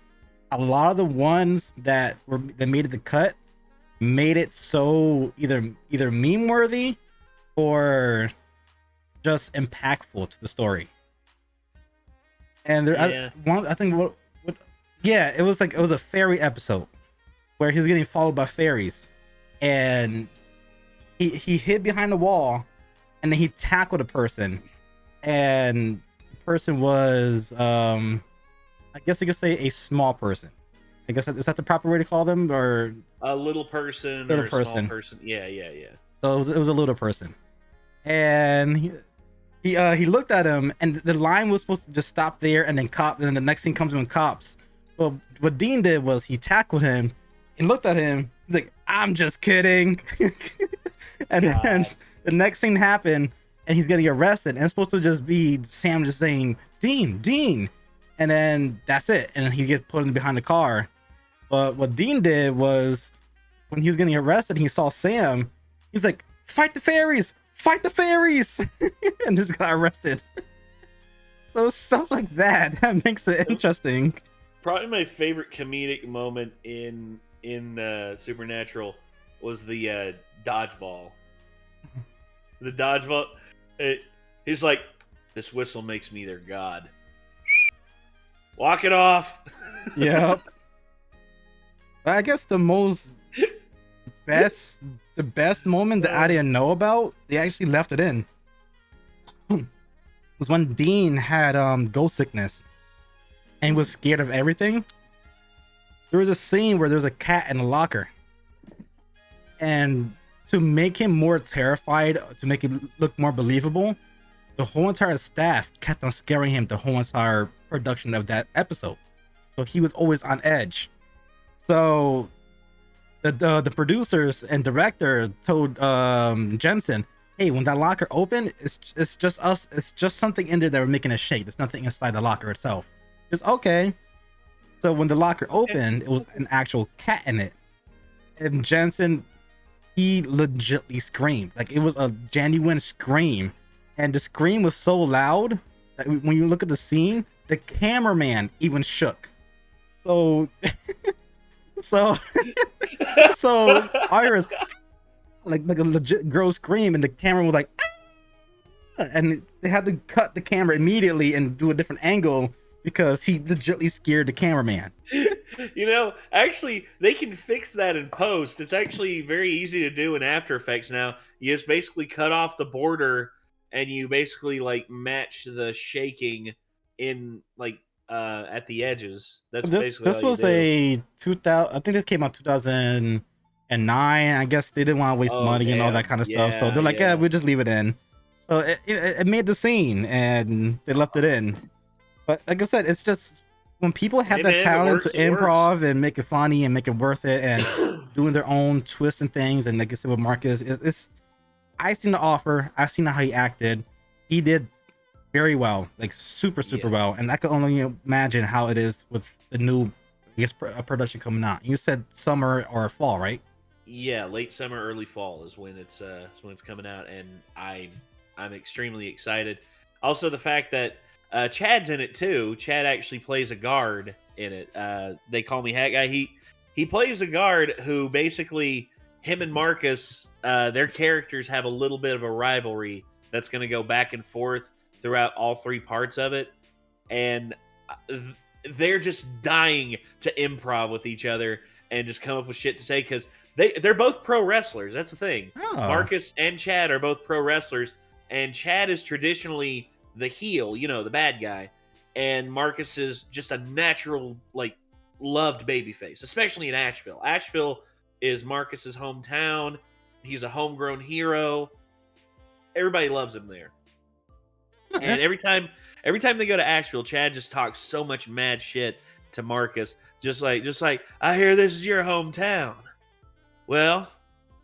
a lot of the ones that made it the cut made it so either meme worthy or just impactful to the story. And there, I think it was a fairy episode where he was getting followed by fairies, and he hid behind the wall, and then he tackled a person, and person was I guess you could say a small person. I guess is that the proper way to call them, or a little person or a small person? Yeah. So it was a little person, and he looked at him, and the line was supposed to just stop there, and then the next thing comes when cops. Well, what Dean did was he tackled him and looked at him. He's like, "I'm just kidding," and then the next thing happened. And he's getting arrested, and it's supposed to just be Sam just saying, Dean, and then that's it. And then he gets put in behind the car. But what Dean did was, when he was getting arrested, he saw Sam. He's like, fight the fairies, and just got arrested. So stuff like that makes it interesting. Probably my favorite comedic moment in Supernatural was the dodgeball. The dodgeball. He's like, this whistle makes me their god. Walk it off. Yep. I guess the best moment that I didn't know about, they actually left it in. Was when Dean had ghost sickness and he was scared of everything. There was a scene where there's a cat in a locker, and to make him more terrified, to make it look more believable, the whole entire staff kept on scaring him the whole entire production of that episode. So he was always on edge. So the producers and director told Jensen, hey, when that locker opened, it's just us. It's just something in there that we're making a shake. There's nothing inside the locker itself. It's okay. So when the locker opened, it was an actual cat in it. And Jensen, he legitly screamed. Like, it was a genuine scream. And the scream was so loud that when you look at the scene, the cameraman even shook. So so Iris, like a legit girl scream, and the camera was like, ah! And they had to cut the camera immediately and do a different angle because he legitly scared the cameraman. You know, actually, they can fix that in post. It's actually very easy to do in After Effects now. You just basically cut off the border, and you basically like match the shaking in like at the edges. That's basically this was a 2000. I think this came out 2009. I guess they didn't want to waste money and all that kind of stuff, so they're like, yeah, we'll just leave it in. So it made the scene, and they left it in. But like I said, it's just when people have the talent to improv and make it funny and make it worth it, and doing their own twists and things. And like I said with Marcus, it's I seen the offer. I've seen how he acted. He did very well, like super well. And I can only imagine how it is with the new, I guess, production coming out. You said summer or fall, right? Yeah, late summer, early fall is when it's coming out, and I'm extremely excited. Also, the fact that Chad's in it too. Chad actually plays a guard in it. They call me Hat Guy. He plays a guard who basically, him and Marcus, their characters have a little bit of a rivalry that's going to go back and forth throughout all three parts of it, and they're just dying to improv with each other and just come up with shit to say, because they're both pro wrestlers. That's the thing. Oh. Marcus and Chad are both pro wrestlers, and Chad is traditionally the heel, the bad guy, and Marcus is just a natural, like, loved babyface, especially in Asheville. Asheville is Marcus's hometown. He's a homegrown hero. Everybody loves him there. And every time they go to Asheville, Chad just talks so much mad shit to Marcus, just like, I hear this is your hometown. Well,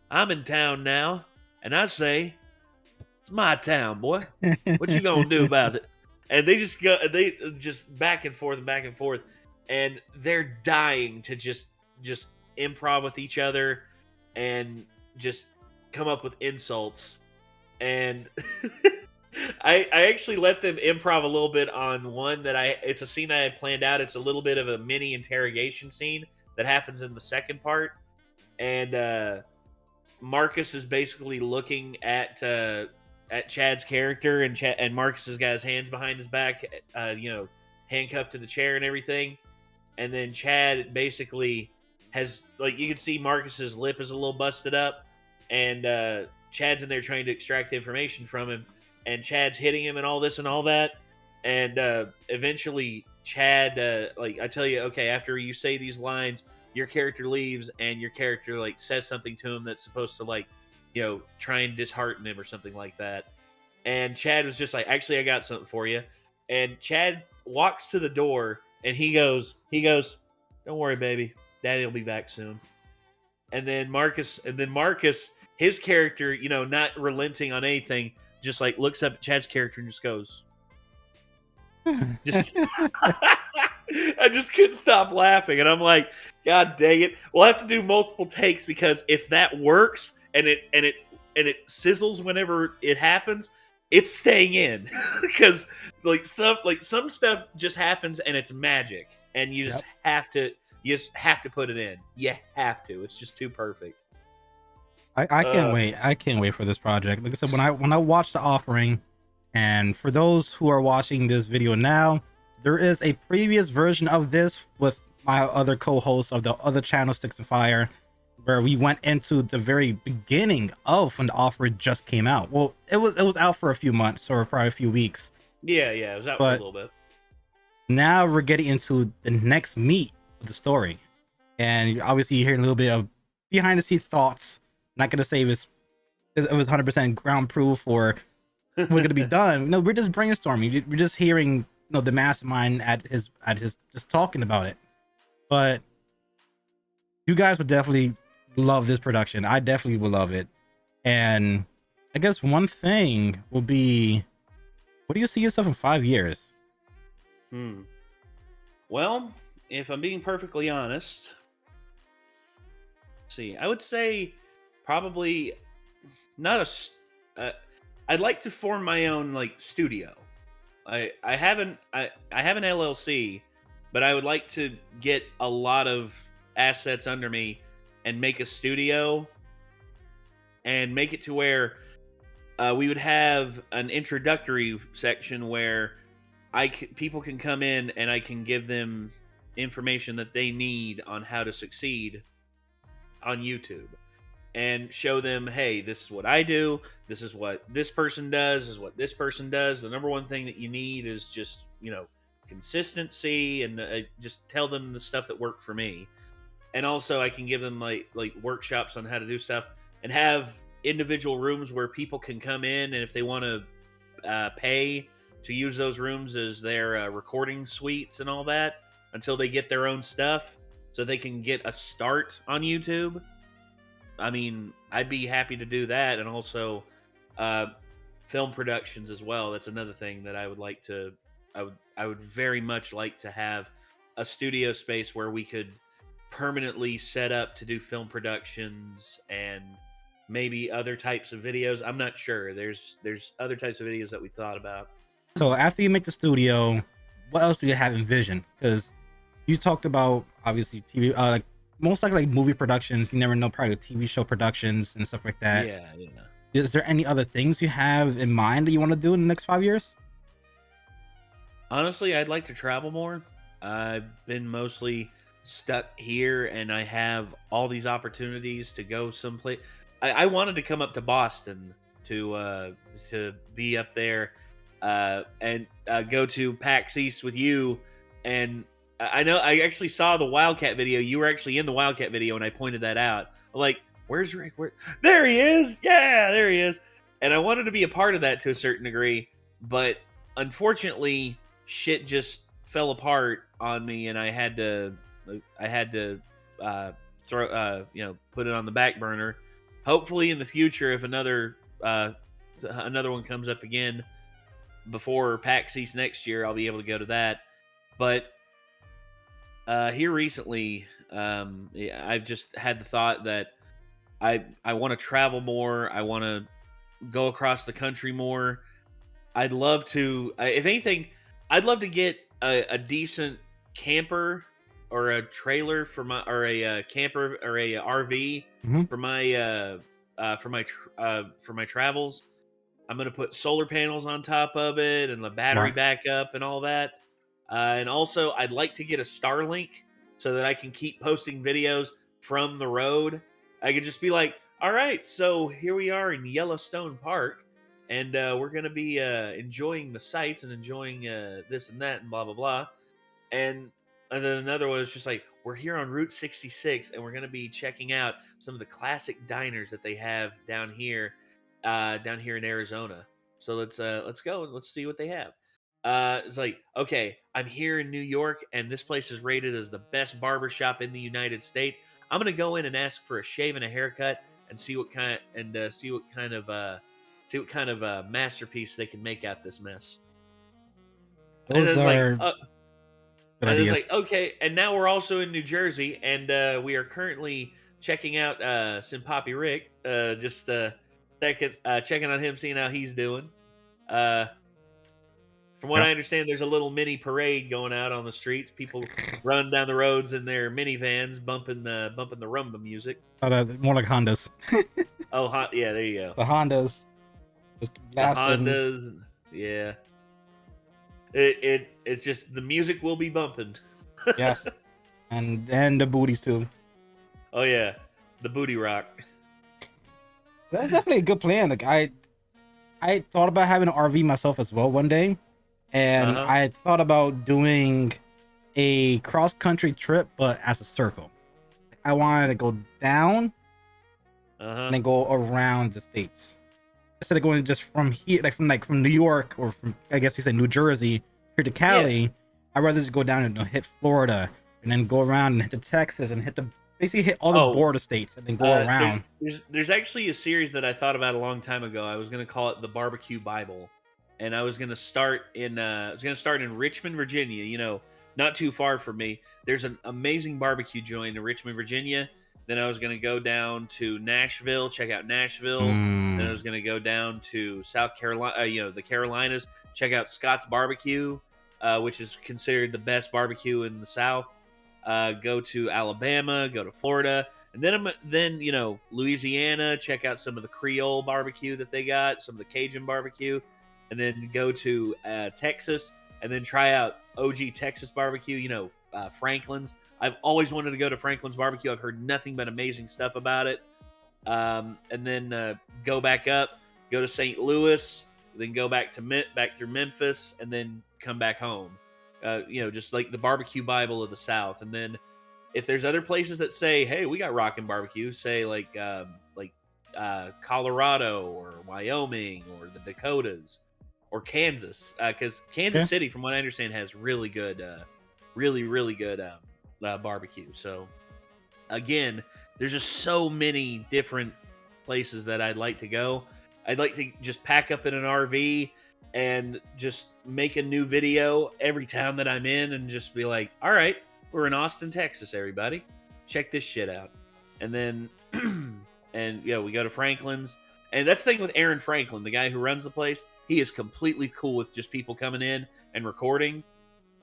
I'm in town now, and I say, it's my town, boy. What you gonna do about it? And they just back and forth, and they're dying to just improv with each other and just come up with insults. And I actually let them improv a little bit on one it's a scene that I had planned out. It's a little bit of a mini interrogation scene that happens in the second part, and Marcus is basically looking at Chad's character, and Marcus has got his hands behind his back, handcuffed to the chair and everything. And then Chad basically has, like, you can see Marcus's lip is a little busted up, and Chad's in there trying to extract information from him, and Chad's hitting him and all this and all that. And eventually Chad, I tell you, okay, after you say these lines, your character leaves, and your character, like, says something to him that's supposed to, like, try and dishearten him or something like that. And Chad was just like, actually, I got something for you. And Chad walks to the door, and he goes, don't worry, baby. Daddy will be back soon. And then Marcus, his character, not relenting on anything, just like looks up at Chad's character and just goes, just, I just couldn't stop laughing. And I'm like, God dang it. We'll have to do multiple takes, because if that works, and it and it sizzles whenever it happens, it's staying in because some stuff just happens and it's magic, and Yep. you just have to put it in. You have to. It's just too perfect. I can't Uh, wait. I can't wait for this project. Like I said, when I watched the offering, and for those who are watching this video now, there is a previous version of this with my other co-hosts of the other channel, Sticks and Fire, where we went into the very beginning of when the offer just came out. Well, it was out for a few months or probably a few weeks, yeah, it was out for a but little bit. now we're getting into the next meat of the story, and obviously you hear a little bit of behind the scene thoughts. Not gonna say it was 100% ground proof or we're gonna be done. No, we're just brainstorming. We're just hearing, the mastermind at his just talking about it. But you guys would definitely love this production. I definitely would love it. And I guess one thing will be, what do you see yourself in 5 years? Hmm. Well, if I'm being perfectly honest, see, I would say probably not a. I'd like to form my own like studio. I haven't I have an LLC, but I would like to get a lot of assets under me and make a studio and make it to where we would have an introductory section where people can come in and I can give them information that they need on how to succeed on YouTube and show them, hey, this is what I do. This is what this person does. This is what this person does. The number one thing that you need is just, consistency, and just tell them the stuff that worked for me. And also I can give them like workshops on how to do stuff and have individual rooms where people can come in, and if they want to pay to use those rooms as their recording suites and all that until they get their own stuff so they can get a start on YouTube. I mean, I'd be happy to do that. And also film productions as well. That's another thing that I would like to I would very much like to have a studio space where we could permanently set up to do film productions and maybe other types of videos. I'm not sure. There's other types of videos that we thought about. So after you make the studio, what else do you have in vision? Because you talked about obviously TV, like most likely like movie productions. You never know, probably TV show productions and stuff like that. Yeah. Is there any other things you have in mind that you want to do in the next 5 years? Honestly, I'd like to travel more. I've been mostly stuck here, and I have all these opportunities to go someplace. I wanted to come up to Boston to be up there and go to PAX East with you. And I know I actually saw the Wildcat video. You were actually in the Wildcat video, and I pointed that out. I'm like, where's Rick? There he is. Yeah, there he is. And I wanted to be a part of that to a certain degree, but unfortunately, shit just fell apart on me, and I had to put it on the back burner. Hopefully, in the future, if another one comes up again before PAX East next year, I'll be able to go to that. But here recently, I've just had the thought that I want to travel more. I want to go across the country more. I'd love to, if anything, I'd love to get a decent camper or a trailer for my, or a camper or a RV Mhm. for my travels. I'm gonna put solar panels on top of it and the battery Smart. backup and all that. And also, I'd like to get a Starlink so that I can keep posting videos from the road. I could just be like, all right, so here we are in Yellowstone Park, and we're going to be enjoying the sights and enjoying this and that and blah, blah, blah. And then another one is just like, we're here on Route 66, and we're going to be checking out some of the classic diners that they have down here in Arizona. So let's go and let's see what they have. It's like, okay, I'm here in New York, and this place is rated as the best barbershop in the United States. I'm gonna go in and ask for a shave and a haircut, and see what kind of masterpiece they can make out this mess. And Those it's like, are good ideas. okay, and now we're also in New Jersey, and we are currently checking out Senpapi Rick. checking on him, seeing how he's doing. Uh, from what Yep. I understand, there's a little mini parade going out on the streets. People run down the roads in their minivans, bumping the rumba music. More like Hondas. Oh, yeah, there you go. The Hondas. Just The blasting. Hondas, yeah. It's just the music will be bumping. Yes. And the booties too. Oh yeah, the booty rock. That's definitely a good plan. Like I thought about having an RV myself as well one day, and Uh-huh. I thought about doing a cross country trip, but as a circle. I wanted to go down Uh-huh. and then go around the states instead of going just from here, from New York or from, I guess you said, New Jersey here to Cali. Yeah. I'd rather just go down and hit Florida and then go around and hit the Texas and basically hit all the border states and then go around. There's actually a series that I thought about a long time ago. I was going to call it the Barbecue Bible, and I was going to start in Richmond, Virginia. You know, not too far from me. There's an amazing barbecue joint in Richmond, Virginia. Then I was going to go down to Nashville, check out Nashville. Then I was going to go down to South Carolina, the Carolinas, check out Scott's Barbecue, which is considered the best barbecue in the South. Go to Alabama, go to Florida, and then Louisiana, check out some of the Creole barbecue that they got, some of the Cajun barbecue, and then go to Texas, and then try out OG Texas barbecue. Franklin's. I've always wanted to go to Franklin's barbecue. I've heard nothing but amazing stuff about it. And then go back up, go to St. Louis, then go back through Memphis, and then come back home. Just like the barbecue Bible of the South. And then if there's other places that say, hey, we got rockin' barbecue, say like Colorado or Wyoming or the Dakotas or Kansas, because Kansas City, from what I understand, has really good, really good barbecue. So again, there's just so many different places that I'd like to go. I'd like to just pack up in an RV and just make a new video every town that I'm in and just be like, all right, we're in Austin, Texas, everybody. Check this shit out. And then, we go to Franklin's. And that's the thing with Aaron Franklin, the guy who runs the place. He is completely cool with just people coming in and recording.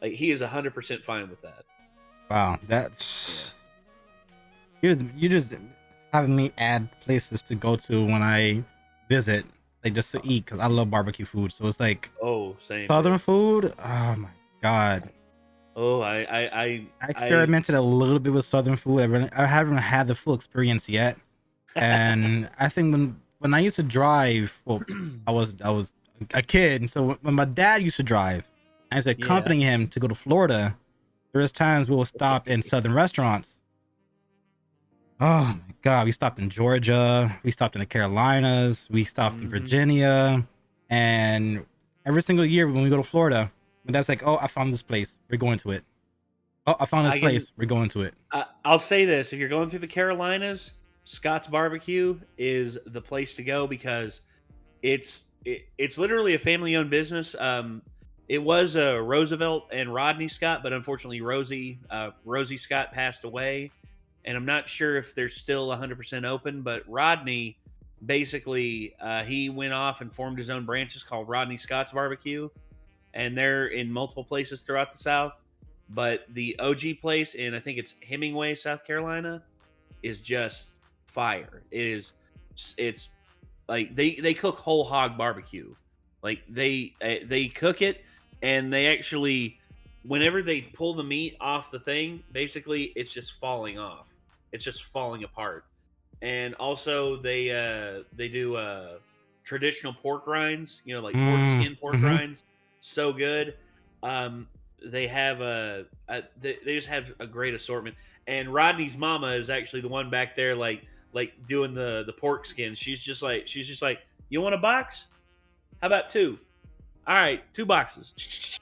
Like, he is 100% fine with that. Wow, that's... You're just having me add places to go to when I visit, like just to eat, because I love barbecue food. So it's like, same Southern food. Oh my god. Oh, I experimented a little bit with Southern food. I haven't had the full experience yet, and I think when I used to drive, well, I was a kid, so when my dad used to drive, I was accompanying him to go to Florida. There was times we will stop in Southern restaurants. Oh my god, we stopped in Georgia, we stopped in the Carolinas, we stopped in Virginia, and every single year when we go to Florida, my dad's like, oh, I found this place, we're going to it. Oh, I found this place, we're going to it. I'll say this, if you're going through the Carolinas, Scott's Barbecue is the place to go, because it's literally a family-owned business. It was Roosevelt and Rodney Scott, but unfortunately Rosie Scott passed away. And I'm not sure if they're still 100% open, but Rodney, basically, he went off and formed his own branches called Rodney Scott's Barbecue. And they're in multiple places throughout the South. But the OG place in, I think it's Hemingway, South Carolina, is just fire. It's like they cook whole hog barbecue. Like they cook it, and they actually, whenever they pull the meat off the thing, basically it's just falling off. It's just falling apart. And also they do traditional pork rinds, like pork skin pork rinds. So good. They have they just have a great assortment. And Rodney's mama is actually the one back there, like doing the pork skin. She's just like, you want a box? How about 2? All right, 2 boxes.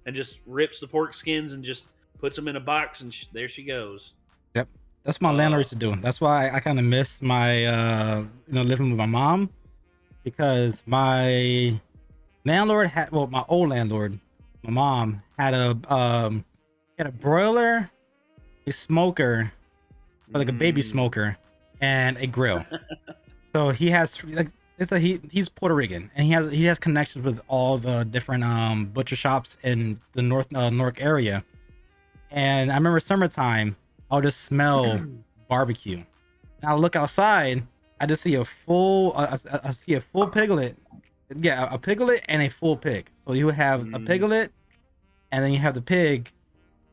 And just rips the pork skins and just puts them in a box, and there she goes. Yep, that's my landlord to do. That's why I kind of miss my living with my mom, because my landlord my old landlord, my mom had a broiler, a smoker, like a baby smoker, and a grill. So he has like he's Puerto Rican, and he has connections with all the different butcher shops in the North area. And I remember summertime, I'll just smell barbecue. And I'll look outside, I just see a full I see a full piglet. Yeah, a piglet and a full pig. So you would have a piglet, and then you have the pig.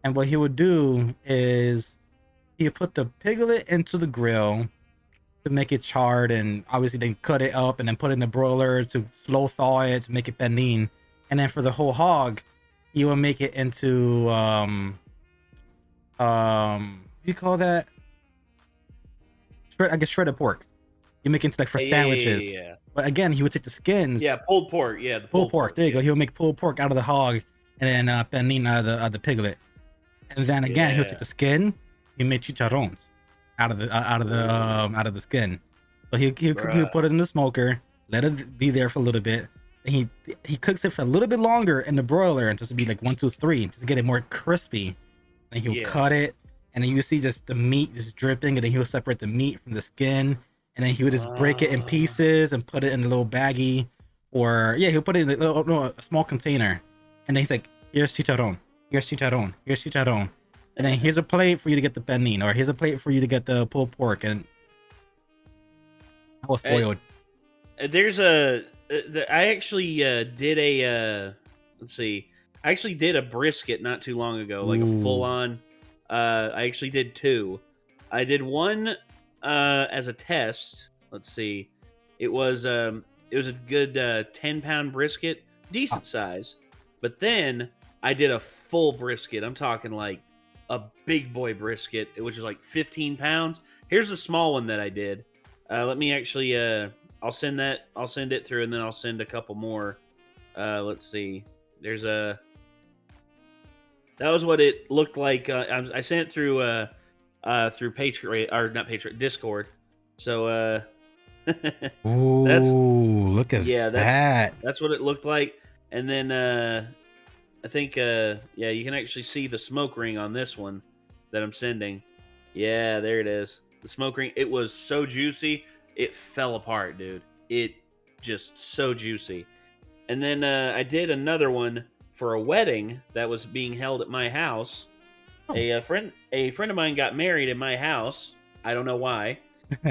And what he would do is he would put the piglet into the grill to make it charred, and obviously then cut it up and then put it in the broiler to slow thaw it to make it pernil. And then for the whole hog, he will make it into what do you call that? I guess shredded pork. You make it into like for sandwiches. Yeah. But again, he would take the skins. Yeah, pulled pork. Yeah, the pulled pork. There you go. He'll make pulled pork out of the hog, and then pernil out of the piglet. And then again, he'll take the skin. He make chicharrones out of the skin. So he'll put it in the smoker, let it be there for a little bit. And he cooks it for a little bit longer in the broiler, and just to be like 1, 2, 3, just to get it more crispy. And he'll cut it, and then you see just the meat just dripping, and then he'll separate the meat from the skin, and then he would just break it in pieces and put it in a little baggie, or he'll put it in a small container, and then he's like, here's chicharron, here's chicharron, and then here's a plate for you to get the pernil, or here's a plate for you to get the pulled pork. And I was spoiled. There's I actually did a let's see, I actually did a brisket not too long ago, like a full on. I actually did 2. I did one as a test. Let's see, it was a good 10-pound brisket, decent size. But then I did a full brisket. I'm talking like a big boy brisket, which is like 15 pounds. Here's a small one that I did. Let me actually I'll send it through, and then I'll send a couple more. Let's see. There's that was what it looked like. I sent it through Patreon, or not Patreon, Discord. So look at that. That's what it looked like. And then I think you can actually see the smoke ring on this one that I'm sending. Yeah, there it is. The smoke ring. It was so juicy, it fell apart, dude. It just so juicy. And then I did another one for a wedding that was being held at my house. A friend of mine got married in my house. I don't know why,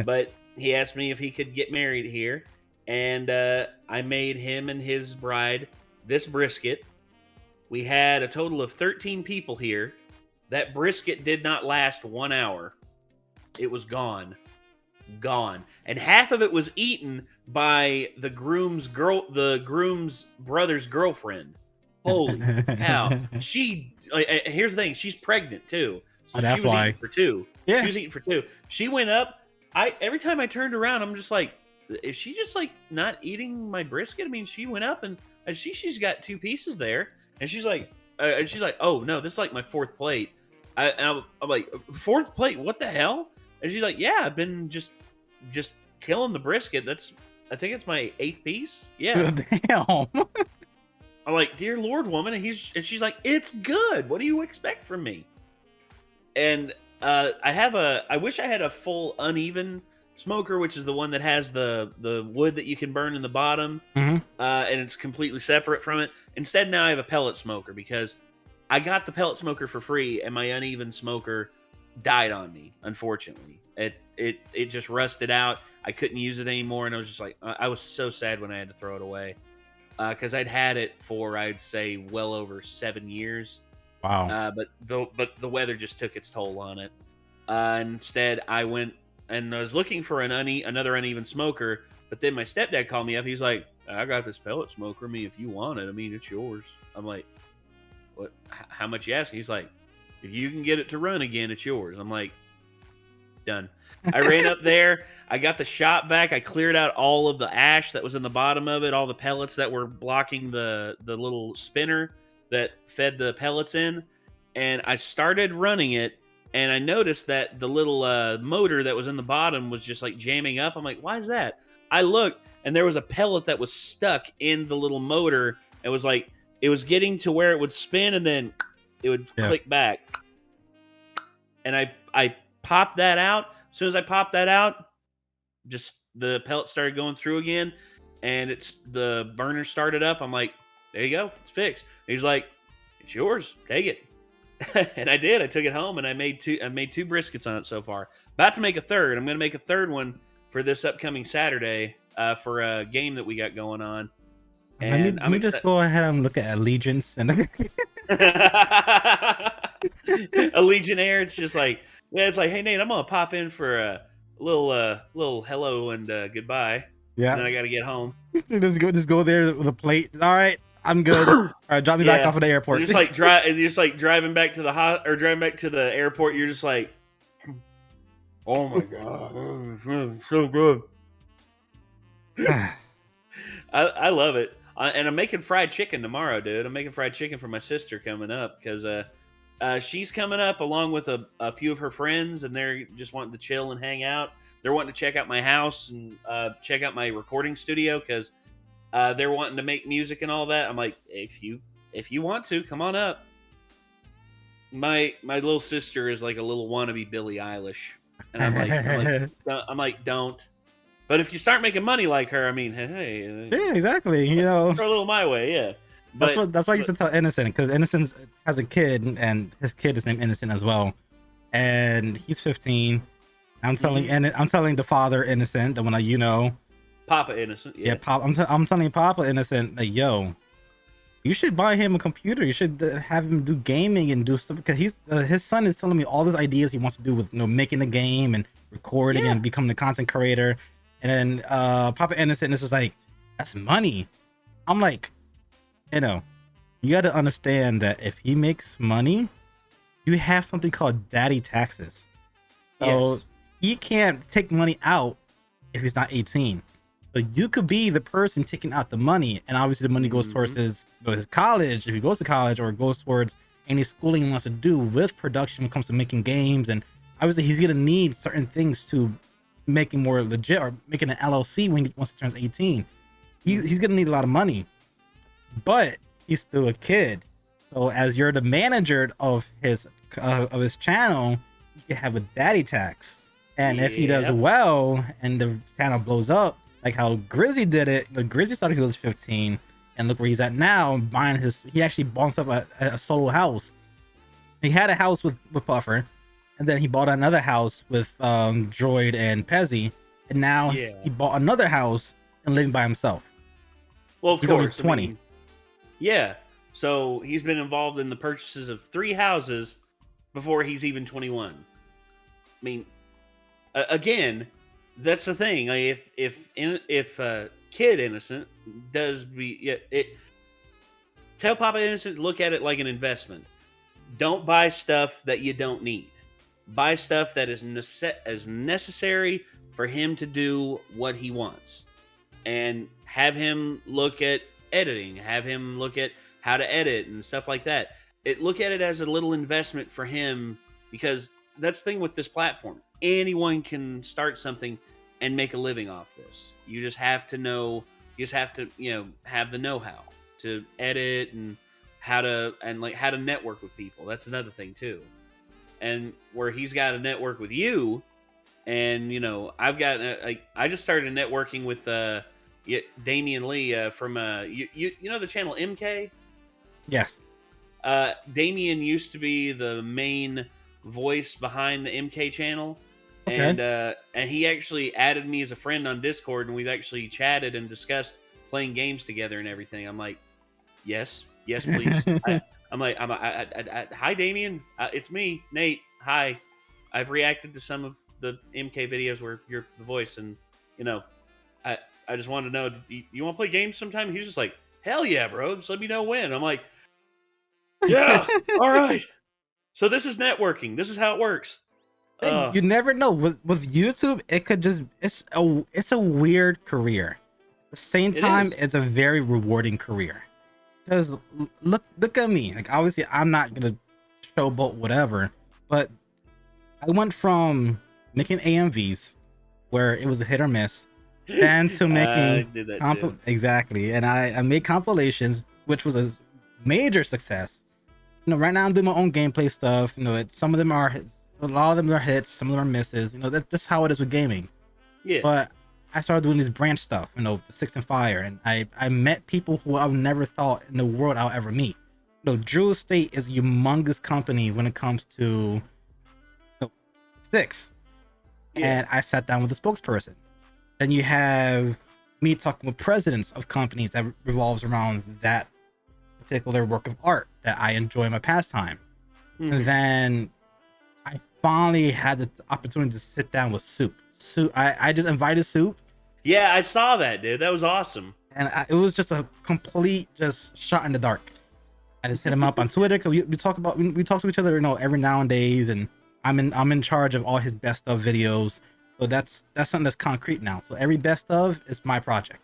but he asked me if he could get married here, and I made him and his bride this brisket. We had a total of 13 people here. That brisket did not last 1 hour. It was gone, and half of it was eaten by the groom's brother's girlfriend. Holy cow! Here's the thing: she's pregnant too, so that's she was why. eating for 2. Yeah, she was eating for 2. She went up. Every time I turned around, I'm just like, is she just like not eating my brisket? I mean, she went up and she's got 2 pieces there, and she's like, oh no, this is like my 4th plate. I'm like, 4th plate? What the hell? And she's like, yeah, I've been just killing the brisket. I think it's my 8th piece. Yeah. Damn. I'm like, dear Lord, woman. And she's like, it's good. What do you expect from me? And I wish I had a full uneven smoker, which is the one that has the wood that you can burn in the bottom, and it's completely separate from it. Instead, now I have a pellet smoker because I got the pellet smoker for free, and my uneven smoker died on me. Unfortunately, it just rusted out. I couldn't use it anymore, and I was just like, I was so sad when I had to throw it away because I'd had it for, I'd say, well over 7 years. Wow. But the weather just took its toll on it. Instead, I went and I was looking for another uneven smoker. But then my stepdad called me up. He's like, I got this pellet smoker. I mean, if you want it, I mean, it's yours. I'm like, what? How much you asking? He's like, if you can get it to run again, it's yours. I'm like, done. I ran up there. I got the shop vac. I cleared out all of the ash that was in the bottom of it, all the pellets that were blocking the little spinner that fed the pellets in. And I started running it, and I noticed that the little motor that was in the bottom was just like jamming up. I'm like, why is that? I looked, and there was a pellet that was stuck in the little motor. It was like, it was getting to where it would spin, and then it would click back. And I popped that out. As soon as I popped that out, just the pellet started going through again, and the burner started up. I'm like, there you go, it's fixed. He's like, it's yours, take it. And I did. I took it home and I made two briskets on it so far. About to make a third. I'm going to make a third one for this upcoming Saturday for a game that we got going on. And let me just go ahead and look at Allegiance and a Legionnaire. It's just like, yeah, it's like, hey Nate, I'm gonna pop in for a little hello and goodbye. Yeah. And then I got to get home. just go there with a plate. All right, I'm good. All right, drop me back off of the airport. You're just like driving back to the driving back to the airport. You're just like, oh my god, so good. I love it. And I'm making fried chicken tomorrow, dude. I'm making fried chicken for my sister coming up because she's coming up along with a few of her friends, and they're just wanting to chill and hang out. They're wanting to check out my house and check out my recording studio because they're wanting to make music and all that. I'm like, if you want to, come on up. My little sister is like a little wannabe Billie Eilish, and I'm like, don't. But if you start making money like her, I mean, hey, yeah, exactly. You know, throw a little my way, yeah. But that's why I used to tell Innocent, because Innocent has a kid, and his kid is named Innocent as well, and he's 15. I'm telling I'm telling the father Innocent, the one that you know, Papa Innocent, yeah. I'm telling Papa Innocent, like, yo, you should buy him a computer. You should have him do gaming and do stuff, because his son is telling me all these ideas he wants to do with making a game and recording and becoming a content creator. And then Papa Innocent is just like, that's money. I'm like, you got to understand that if he makes money, you have something called daddy taxes. So he can't take money out if he's not 18. So you could be the person taking out the money, and obviously the money goes towards his college, if he goes to college, or goes towards any schooling he wants to do with production when it comes to making games. And obviously he's going to need certain things to making more legit, or making an LLC once he turns 18. He's gonna need a lot of money, but he's still a kid. So as you're the manager of his channel, you can have a daddy tax. And if he does well and the channel blows up, like how Grizzy did it, the Grizzy started when he was 15, and look where he's at now, buying he actually bought himself a solo house. He had a house with Puffer, and then he bought another house with Droid and Pezzy, and now he bought another house and living by himself. Well, of he's course, only 20. I mean, yeah, so he's been involved in the purchases of 3 houses before he's even 21. I mean, again, that's the thing. If Kid Innocent does tell Papa Innocent, look at it like an investment. Don't buy stuff that you don't need. Buy stuff that is necessary for him to do what he wants, and have him look at editing, have him look at how to edit and stuff like that. Look at it as a little investment for him, because that's the thing with this platform. Anyone can start something and make a living off this. You just have to know, have the know-how to edit and how to network with people. That's another thing too. And where he's got a network with you, and I've got I just started networking with Damian Lee from you know the channel MK. Yes. Damian used to be the main voice behind the MK channel, and he actually added me as a friend on Discord, and we've actually chatted and discussed playing games together and everything. I'm like, yes, please. Hi, Damien. It's me, Nate. Hi. I've reacted to some of the MK videos where you're the voice, and I just wanted to know, you want to play games sometime? He's just like, hell yeah, bro. Just let me know when. I'm like, yeah, all right. So this is networking. This is how it works. You never know with YouTube. It could just it's a weird career. At the same time, it's a very rewarding career. Because look at me. Like, obviously I'm not gonna showboat whatever, but I went from making AMVs where it was a hit or miss, and to making exactly. And I made compilations, which was a major success. Right now I'm doing my own gameplay stuff. Some of them are hits, a lot of them are hits, some of them are misses. That's just how it is with gaming. Yeah. But I started doing this branch stuff, the Six and Fire, and I met people who I've never thought in the world I'll ever meet. Drew Estate is a humongous company when it comes to sticks, Yeah. and I sat down with the spokesperson. Then you have me talking with presidents of companies that revolves around that particular work of art that I enjoy in my pastime. And then I finally had the opportunity to sit down with Soup. I just invited Soup. Yeah, I saw that, dude. That was awesome. And it was just a complete just shot in the dark. I just hit him up on Twitter because we talk to each other, every now and days, and I'm in charge of all his best of videos. So that's something that's concrete now. So every best of is my project.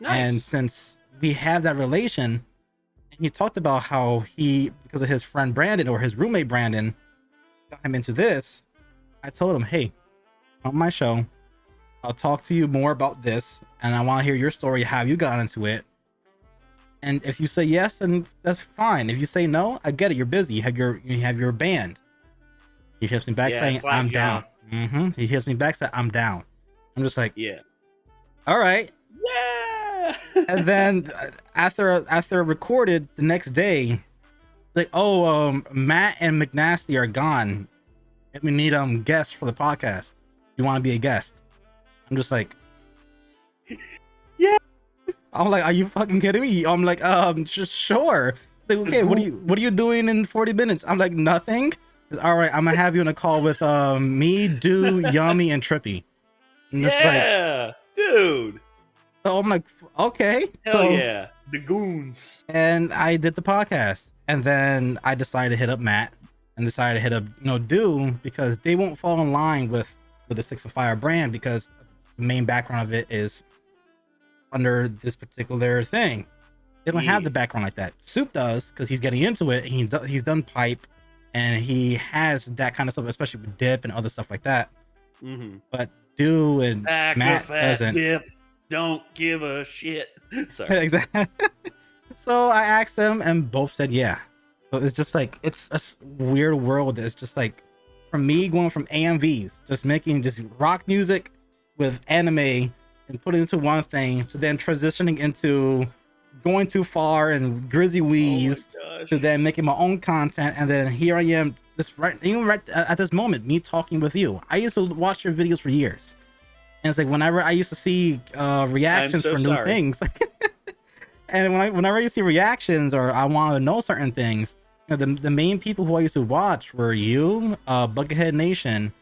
Nice. And since we have that relation, and he talked about how he, because of his friend Brandon or his roommate Brandon, got him into this. I told him, hey, on my show, I'll talk to you more about this, and I want to hear your story, how you got into it. And if you say yes, then that's fine. If you say no, I get it. You're busy. You have your band. He hits me back saying, I'm down. He hits me back saying, I'm down. I'm just like, yeah. All right. Yeah. And then after I recorded the next day, like, Matt and McNasty are gone. We need guests for the podcast. You want to be a guest? I'm just like, yeah. I'm like, are you fucking kidding me? I'm like, just sure. Like, okay, what are you doing in 40 minutes? I'm like, nothing. All right, I'm gonna have you on a call with me, Do, Yummy, and Trippy. And yeah, dude. So I'm like, okay. Hell yeah, the goons. And I did the podcast, and then I decided to hit up Matt and decided to hit up Do, because they won't fall in line with the Six of Fire brand, because the main background of it is under this particular thing. They don't have the background like that. Soup does, because he's getting into it. And he's done pipe, and he has that kind of stuff, especially with dip and other stuff like that. But Do and Matt doesn't. Dip, don't give a shit. Sorry. Exactly. So I asked them, and both said yeah. So it's just like, it's a weird world. It's just like, for me, going from AMVs, just making just rock music with anime and putting it into one thing, to then transitioning into going too far and Grizzy Wheeze, to then making my own content, and then here I am, just right at this moment, me talking with you. I used to watch your videos for years, and it's like whenever I used to see reactions for new things, and whenever you see reactions or I want to know certain things, the main people who I used to watch were you, Buckethead Nation,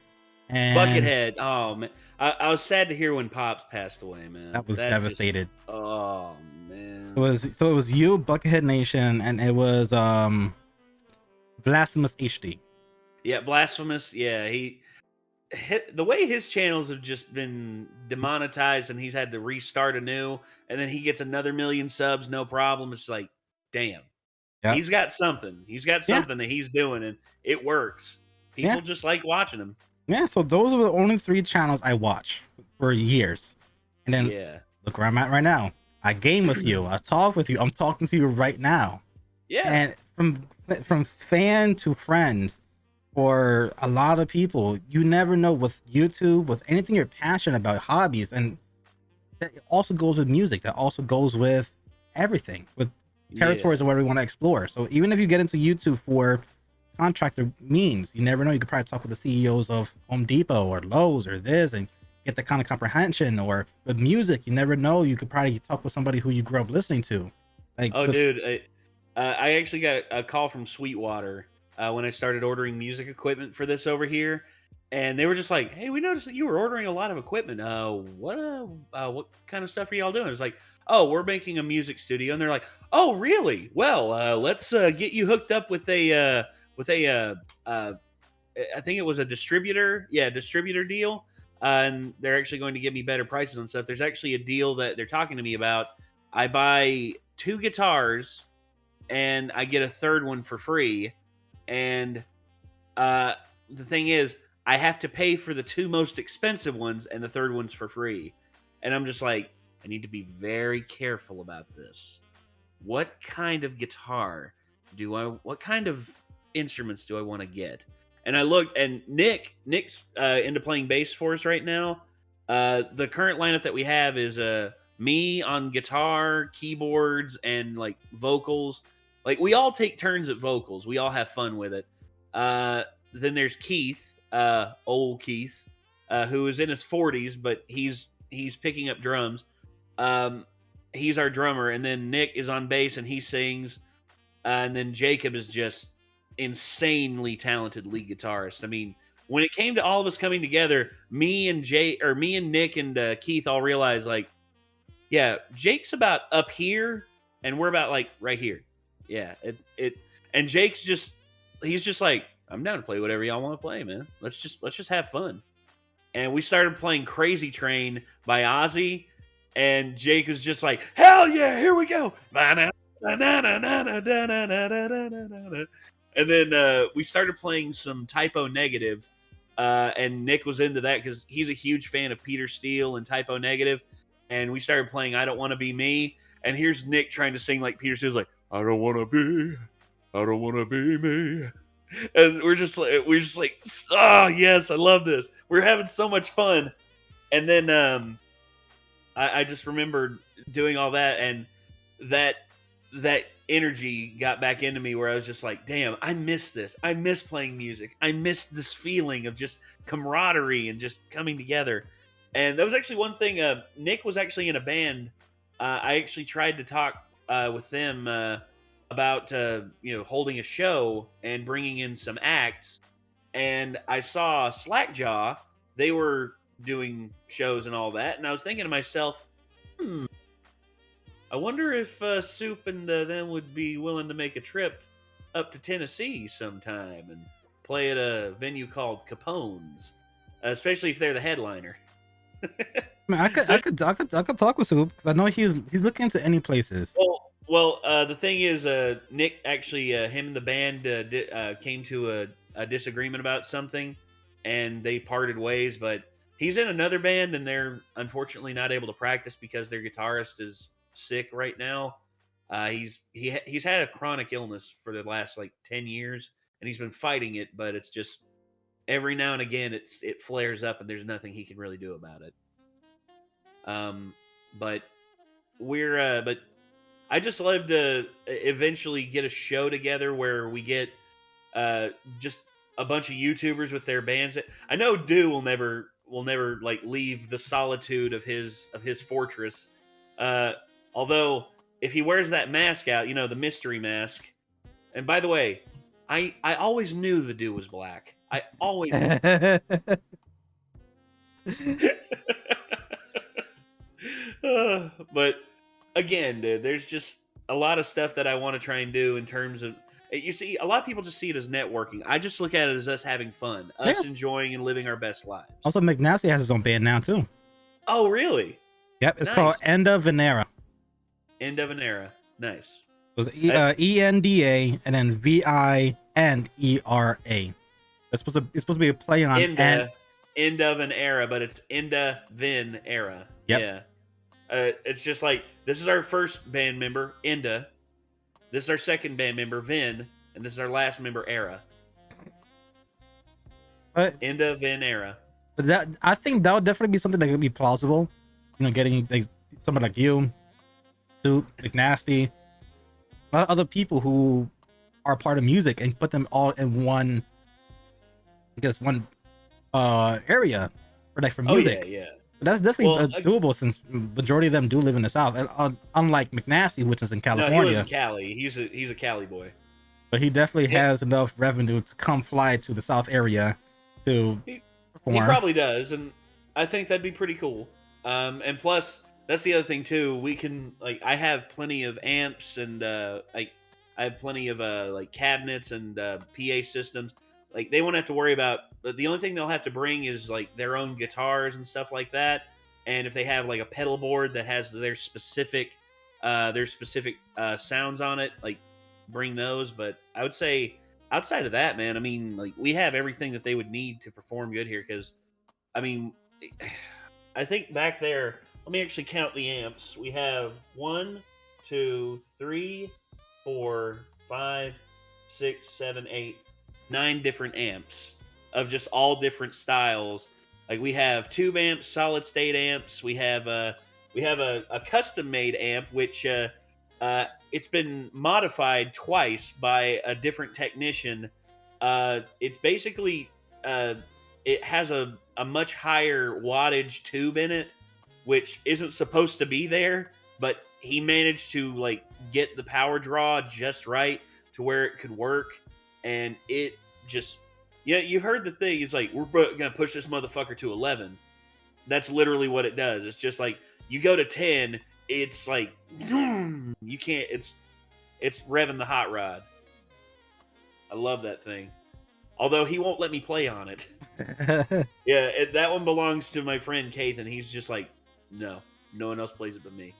and Buckethead. Oh man, I was sad to hear when Pops passed away, man. That was devastated. Oh man. It was you, Buckethead Nation, and it was Blasphemous HD. Yeah, Blasphemous. Yeah, the way his channels have just been demonetized, and he's had to restart anew, and then he gets another 1,000,000 subs, no problem. It's like, damn. Yep. He's got something. He's got something that he's doing, and it works. People just like watching him. Yeah, so those are the only 3 channels I watch for years. And then look where I'm at right now. I game with you. I talk with you. I'm talking to you right now. Yeah. And from fan to friend, for a lot of people, you never know with YouTube, with anything you're passionate about, hobbies, and that also goes with music. That also goes with everything, with territories of where we want to explore. So even if you get into YouTube for contractor means, you never know. You could probably talk with the CEOs of Home Depot or Lowe's or this and get the kind of comprehension. Or with music, you never know. You could probably talk with somebody who you grew up listening to. Like, dude, I actually got a call from Sweetwater when I started ordering music equipment for this over here, and they were just like, "Hey, we noticed that you were ordering a lot of equipment. What kind of stuff are y'all doing?" It's like, "Oh, we're making a music studio," and they're like, "Oh, really? Well, let's get you hooked up with a I think it was a distributor deal, and they're actually going to give me better prices on stuff. There's actually a deal that they're talking to me about. I buy 2 guitars and I get a third one for free, and the thing is, I have to pay for the 2 most expensive ones, and the third one's for free." And I'm just like, I need to be very careful about this. What kind of guitar what kind of instruments do I want to get? And I looked, and Nick's into playing bass for us right now. The current lineup that we have is me on guitar, keyboards, and like vocals. Like we all take turns at vocals. We all have fun with it. Uh, then there's Keith, old Keith, who is in his 40s, but he's picking up drums. Um, he's our drummer, and then Nick is on bass and he sings. And then Jacob is just insanely talented lead guitarist. I mean, when it came to all of us coming together, me and Nick and Keith all realized like, yeah, Jake's about up here, and we're about like right here. Yeah, and Jake's just he's just like, I'm down to play whatever y'all want to play, man. Let's just have fun. And we started playing Crazy Train by Ozzy, and Jake was just like, hell yeah, here we go. And then we started playing some Typo Negative, and Nick was into that because he's a huge fan of Peter Steele and Typo Negative. And we started playing I Don't Want to Be Me. And here's Nick trying to sing like Peter Steele's like, I don't want to be me. And we're just like, oh yes, I love this. We're having so much fun. And then I just remembered doing all that, and that energy got back into me where I was just like, damn, I miss this. I miss playing music. I miss this feeling of just camaraderie and just coming together. And that was actually one thing. Nick was actually in a band. I actually tried to talk with them about holding a show and bringing in some acts. And I saw Slackjaw. They were doing shows and all that, and I was thinking to myself, I wonder if Soup and them would be willing to make a trip up to Tennessee sometime and play at a venue called Capone's, especially if they're the headliner. I mean, I could talk with Soup because I know he's looking into any places. Well, the thing is, Nick actually, him and the band came to a disagreement about something, and they parted ways. But he's in another band, and they're unfortunately not able to practice because their guitarist is sick right now. He's had a chronic illness for the last like 10 years, and he's been fighting it, but it's just every now and again it flares up, and there's nothing he can really do about it. But but I just love to eventually get a show together where we get just a bunch of YouTubers with their bands. I know Do will never like leave the solitude of his fortress. Although if he wears that mask out, the mystery mask. And by the way, I always knew the dude was black. I always but again, dude, there's just a lot of stuff that I want to try and do in terms of. You see, a lot of people just see it as networking. I just look at it as us having fun, us enjoying and living our best lives. Also, McNasty has his own band now too. Oh, really? Yep, it's called Enda Venera. Enda Venera, nice. It was ENDA and then VINERA. It's supposed to be a play on End of an era, but it's Enda Vin era. Yep. Yeah. It's just like, this is our first band member, Enda. This is our second band member, Vin. And this is our last member, Era. Enda Vin era. But I think that would definitely be something that could be plausible. Getting like someone like you, Soup, McNasty, a lot of other people who are part of music and put them all in one area for music. Oh, yeah. That's definitely doable since majority of them do live in the South. Unlike McNasty, which is in California. No, he lives in Cali. He's a Cali boy. But he definitely has enough revenue to come fly to the South area to perform. He probably does, and I think that'd be pretty cool. And plus, that's the other thing too. We can I have plenty of amps and I have plenty of cabinets and PA systems. They won't have to worry about. The only thing they'll have to bring is their own guitars and stuff like that. And if they have a pedal board that has their specific sounds on it, bring those. But I would say outside of that, man, I mean, we have everything that they would need to perform good here. Because, I mean, I think back there. Let me actually count the amps. We have 1, 2, 3, 4, 5, 6, 7, 8, 9 different amps of just all different styles. Like we have tube amps, solid state amps. We have a custom made amp which it's been modified twice by a different technician. It's basically uh, it has a much higher wattage tube in it, which isn't supposed to be there, but he managed to like get the power draw just right to where it could work, and it just yeah, you've heard the thing. It's like we're gonna push this motherfucker to 11. That's literally what it does. It's just like you go to 10, it's like you can't. It's revving the hot rod. I love that thing. Although he won't let me play on it. Yeah, that one belongs to my friend Keith, and he's just like, no, no one else plays it but me.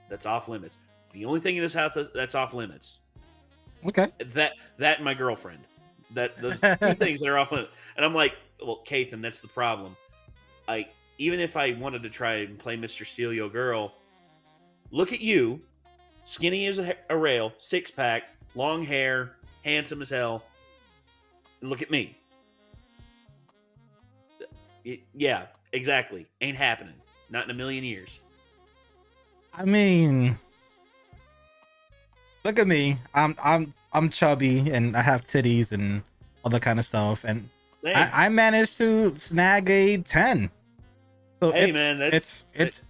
That's off limits. It's the only thing in this house that's off limits. Okay. That and my girlfriend. Those two things that are off limits. And I'm like, well, Keith, and that's the problem. Even if I wanted to try and play Mr. Steal Your Girl, look at you, skinny as a rail, 6-pack, long hair, handsome as hell, and look at me. Yeah, exactly. Ain't happening. Not in a million years. I mean, look at me. I'm chubby and I have titties and all that kind of stuff, and I managed to snag a 10. So hey it's, man, it's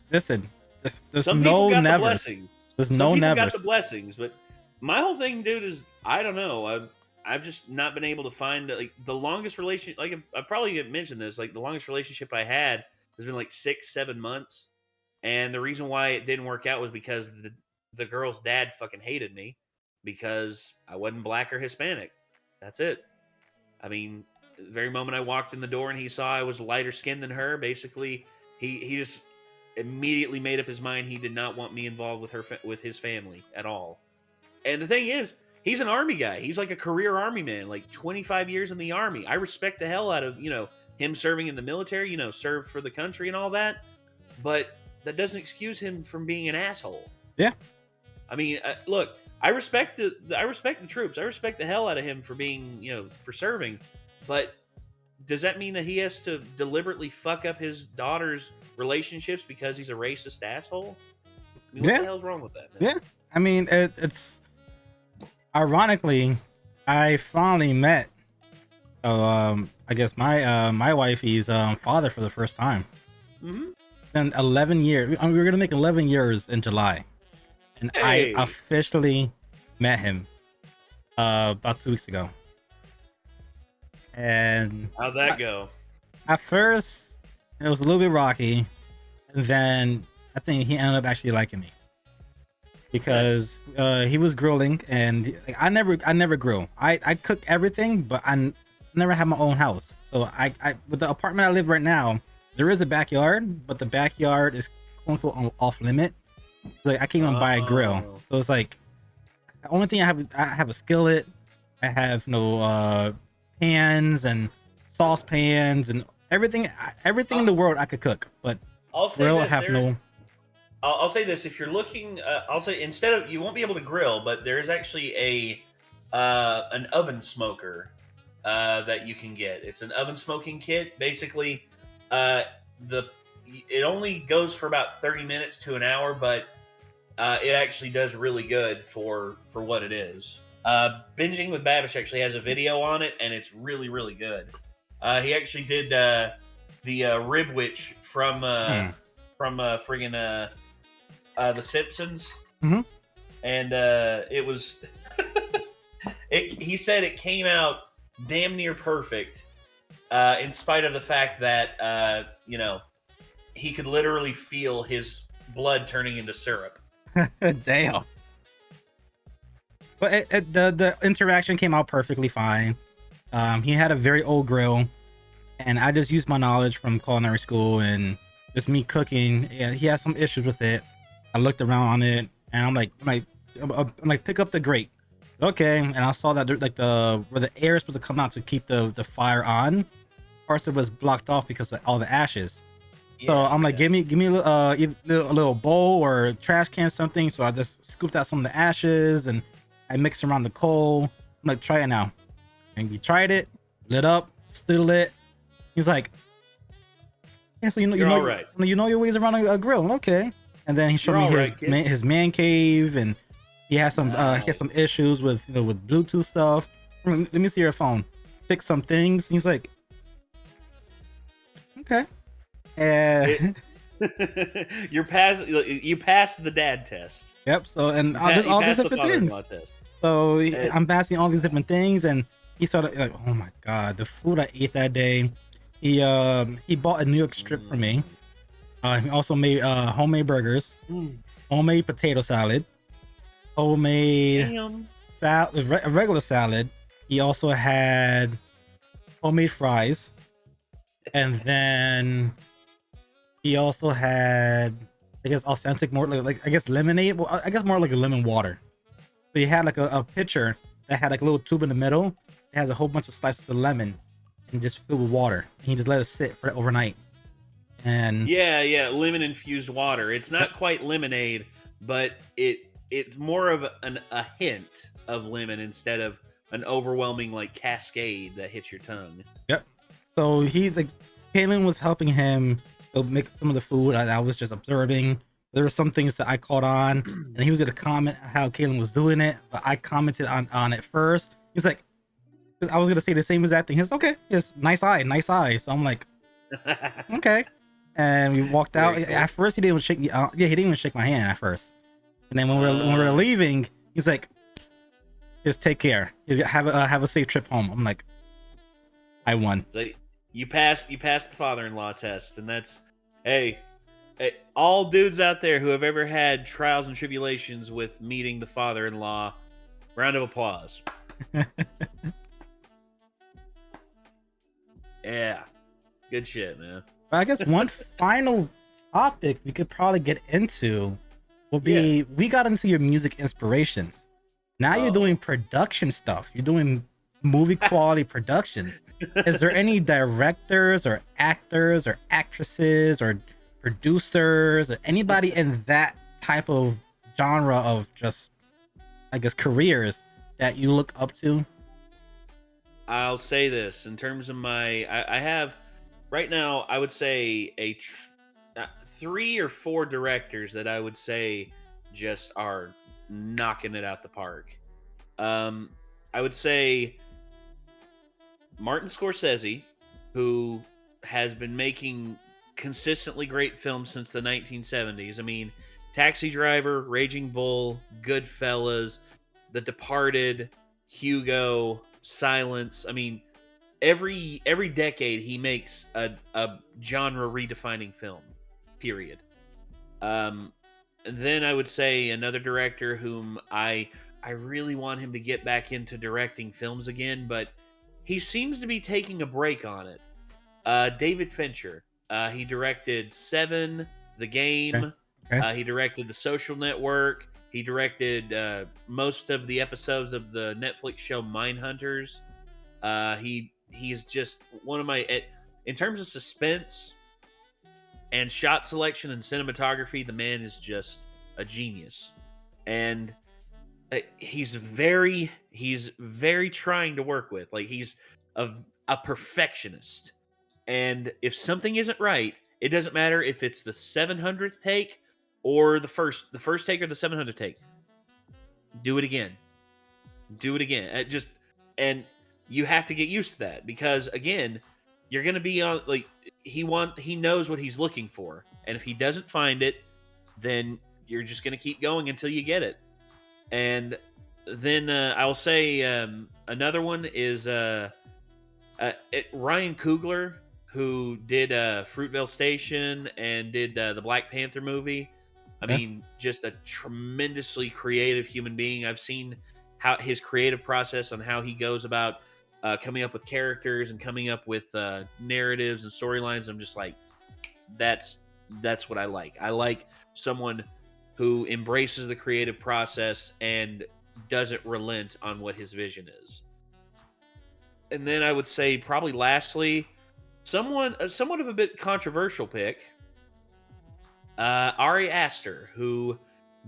listen. There's some no people got nevers. the blessings. There's Some no people nevers. got the blessings, but my whole thing, dude, is I don't know. I've just not been able to find like the longest relationship. Like I probably mentioned this. Like the longest relationship I had has been like 6-7 months, and the reason why it didn't work out was because the girl's dad fucking hated me because I wasn't black or Hispanic. That's it. I mean, the very moment I walked in the door and he saw I was lighter skinned than her, basically he just immediately made up his mind he did not want me involved with his family at all. And the thing is, he's an army guy. He's like a career army man, like 25 years in the army. I respect the hell out of, him serving in the military, serve for the country and all that. But that doesn't excuse him from being an asshole. Yeah. I mean, look, I respect the troops. I respect the hell out of him for being, for serving. But does that mean that he has to deliberately fuck up his daughter's relationships because he's a racist asshole? I mean, what the hell's wrong with that, man? Yeah. I mean, it's ironically, I finally met, I guess my wifey's father for the first time. Mm-hmm. In 11 years. I mean, we're gonna make 11 years in July, and Hey. I officially met him about 2 weeks ago. And How'd that go? at first, it was a little bit rocky, and then I think he ended up actually liking me because he was grilling, and I never grill. I cook everything, but I never had my own house. So I with the apartment I live right now, there is a backyard, but the backyard is quote unquote off limit. So like I can't even buy a grill. So it's like the only thing I have a skillet. I have no pans and saucepans and everything in the world I could cook, but I'll say grill this, have no. I'll say this: if you're looking, I'll say instead of you won't be able to grill, but there is actually an oven smoker that you can get. It's an oven smoking kit. Basically, it only goes for about 30 minutes to an hour, but it actually does really good for what it is. Binging with Babish actually has a video on it, and it's really, really good. He actually did the Rib Witch from friggin' The Simpsons, and it was. He said it came out damn near perfect, in spite of the fact that he could literally feel his blood turning into syrup. Damn. But the interaction came out perfectly fine. He had a very old grill, and I just used my knowledge from culinary school and just me cooking. Yeah, he had some issues with it. I looked around on it, and I'm like, pick up the grate. Okay, and I saw that like where the air is supposed to come out to keep the fire on, parts of it was blocked off because of all the ashes. So I'm like, give me a little bowl or a trash can, something. So I just scooped out some of the ashes and I mixed around the coal. I'm like, try it now. And we tried it, lit up, still lit. He's like, yeah, so You're all right. you know your ways around a grill, okay? And then he showed You're me all right, kid. his man cave, and he has some issues with with Bluetooth stuff. Let me see your phone. Fix some things. He's like, okay, and You passed the dad test. yep. So and You all these passed the different things. father-in-law test. So And- I'm passing all these different things, and he started like, oh my god, the food I ate that day. He bought a New York strip for me. He also made homemade burgers, homemade potato salad, homemade a regular salad. He also had homemade fries, and then he also had, I guess, authentic, more like I guess lemonade. Well, I guess more like a lemon water. So he had like a pitcher that had like a little tube in the middle. It has a whole bunch of slices of lemon and just filled with water. And he just let it sit for overnight. And yeah, lemon infused water. It's not quite lemonade, but it's more of a hint of lemon instead of an overwhelming like cascade that hits your tongue. yep. So he like Kaylin was helping him make some of the food. I was just observing. There were some things that I caught on, and he was gonna comment how Kaylin was doing it, but I commented on it first. He's like, I was gonna say the same exact thing. He's okay. Yes, nice eye. So I'm like, okay. And we walked out. Very cool. At first, he didn't even shake. He didn't even shake my hand at first. And then when we were leaving, he's like, "Just take care. Have a safe trip home." I'm like, I won. So you passed the father-in-law test, and that's hey, all dudes out there who have ever had trials and tribulations with meeting the father-in-law, round of applause. Yeah, good shit, man. But I guess one final topic we could probably get into would be we got into your music inspirations. Now you're doing production stuff. You're doing movie quality productions. Is there any directors or actors or actresses or producers or anybody in that type of genre of just, I guess, careers that you look up to? I'll say this in terms of I have right now, I would say 3 or 4 directors that I would say just are knocking it out the park. I would say Martin Scorsese, who has been making consistently great films since the 1970s. I mean, Taxi Driver, Raging Bull, Goodfellas, The Departed, Hugo, Silence. I mean, every decade he makes a genre redefining film. Period. And then I would say another director whom I really want him to get back into directing films again, but he seems to be taking a break on it. David Fincher. He directed Seven, The Game. Okay. He directed The Social Network. He directed most of the episodes of the Netflix show Mindhunters. He is just one of my in terms of suspense and shot selection and cinematography. The man is just a genius, and he's very trying to work with. Like he's a perfectionist, and if something isn't right, it doesn't matter if it's the 700th take or the first take or the 700th take. Do it again. And you have to get used to that because again, you're gonna be on like he knows what he's looking for, and if he doesn't find it, then you're just gonna keep going until you get it. And then I'll say another one is Ryan Coogler, who did Fruitvale Station and did the Black Panther movie. I mean, just a tremendously creative human being. I've seen how his creative process on how he goes about coming up with characters and coming up with narratives and storylines. I'm just like, that's what I like. I like someone who embraces the creative process and doesn't relent on what his vision is. And then I would say probably lastly, somewhat of a bit controversial pick, Ari Aster, who